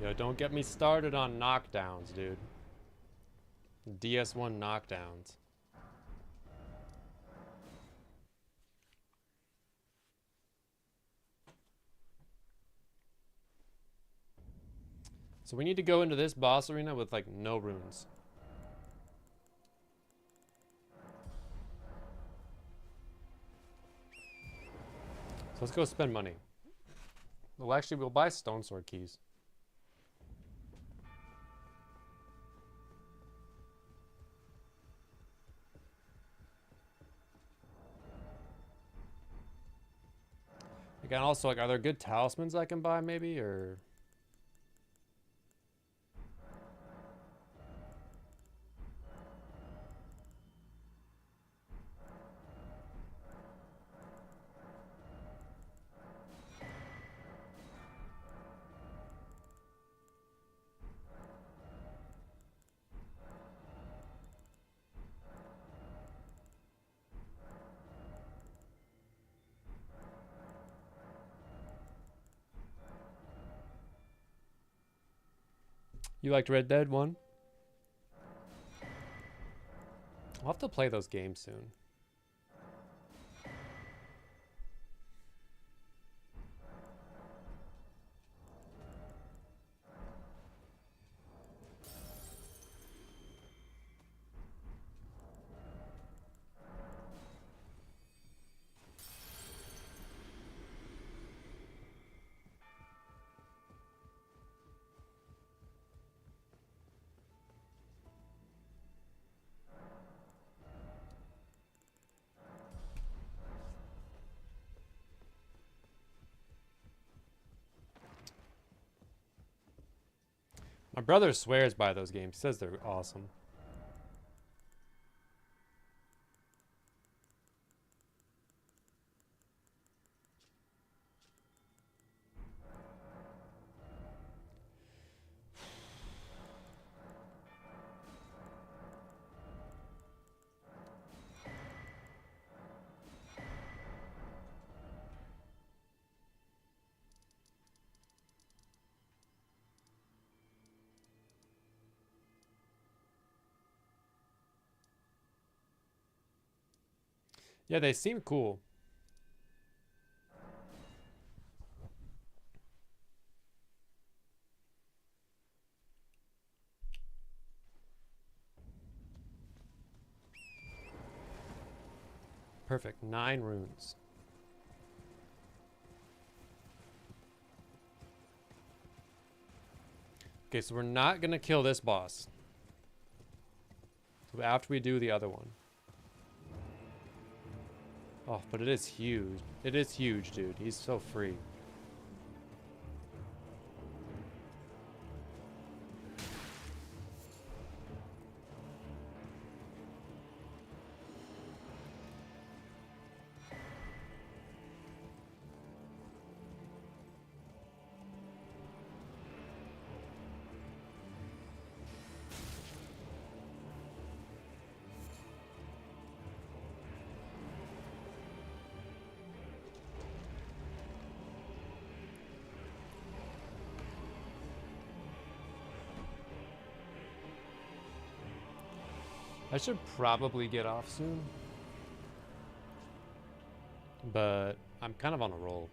Yo, don't get me started on knockdowns, dude. DS1 knockdowns. So we need to go into this boss arena with like no runes. So let's go spend money. Well, actually, we'll buy stone sword keys. Again, also, like, are there good talismans I can buy, maybe, or? You liked Red Dead 1? I'll have to play those games soon. My brother swears by those games. He says they're awesome. Yeah, they seem cool. Perfect. 9 runes. Okay, so we're not gonna kill this boss. So after we do the other one. Oh, but it is huge. It is huge, dude. He's so free. I should probably get off soon. But I'm kind of on a roll.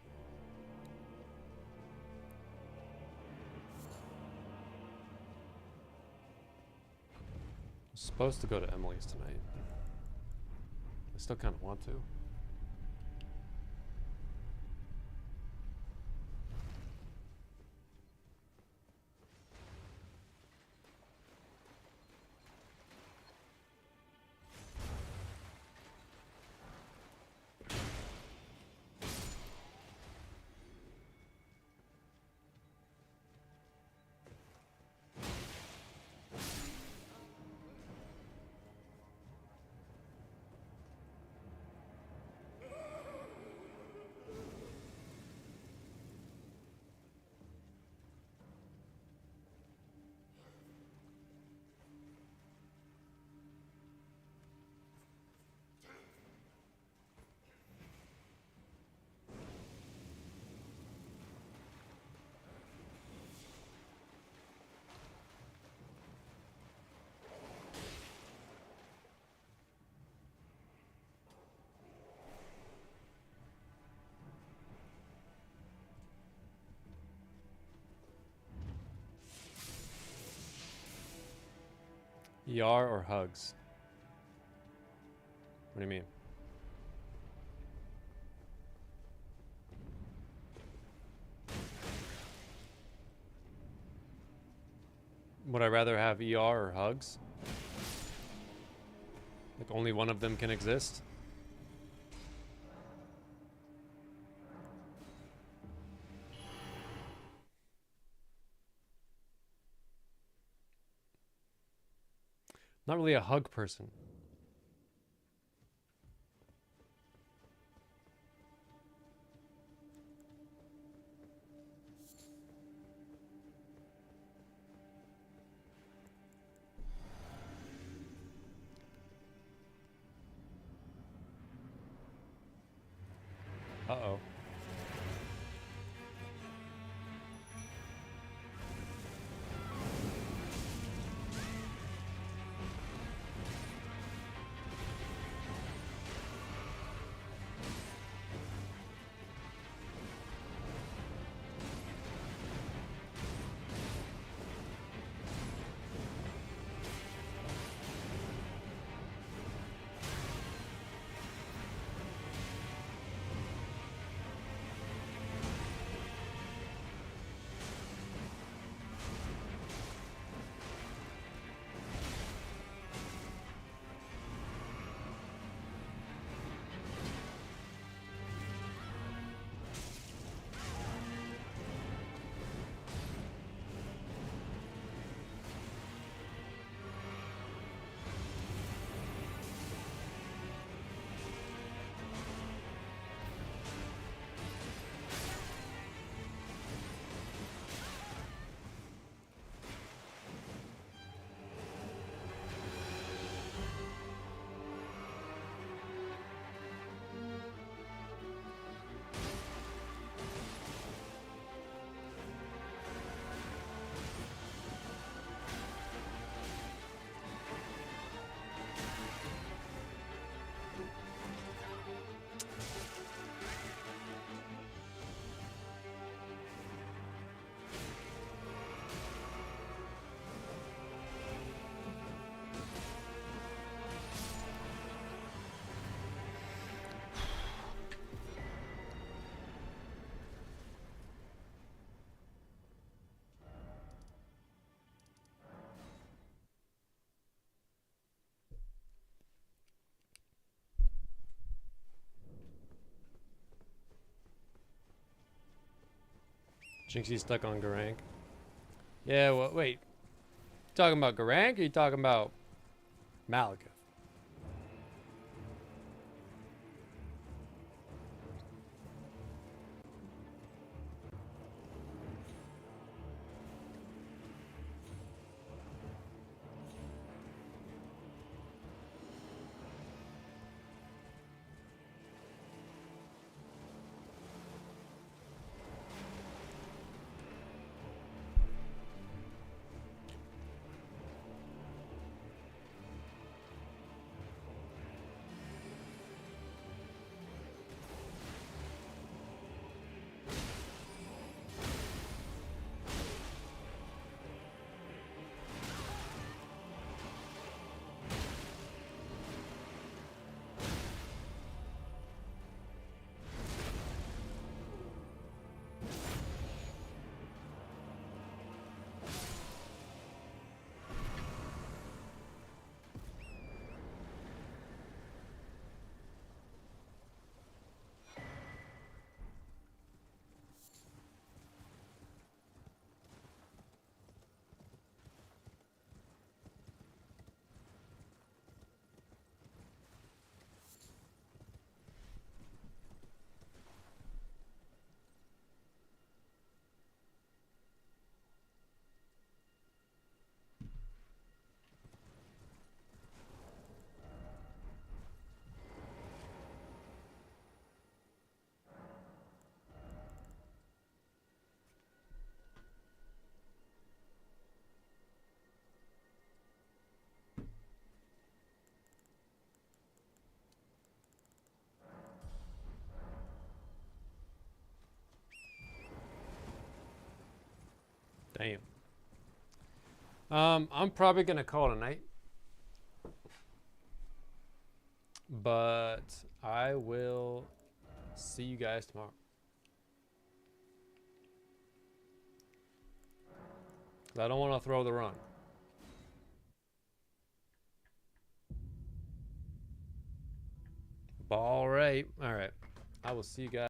I'm supposed to go to Emily's tonight. I still kind of want to. ER or hugs? What do you mean? Would I rather have ER or hugs? Like only one of them can exist? Not really a hug person. Uh-oh. Jinxie's stuck on Garank. Yeah, well, wait. Talking about Garank or you talking about Malekith? Damn. I'm probably gonna call it a night, but I will see you guys tomorrow. 'Cause I don't want to throw the run. All right. I will see you guys.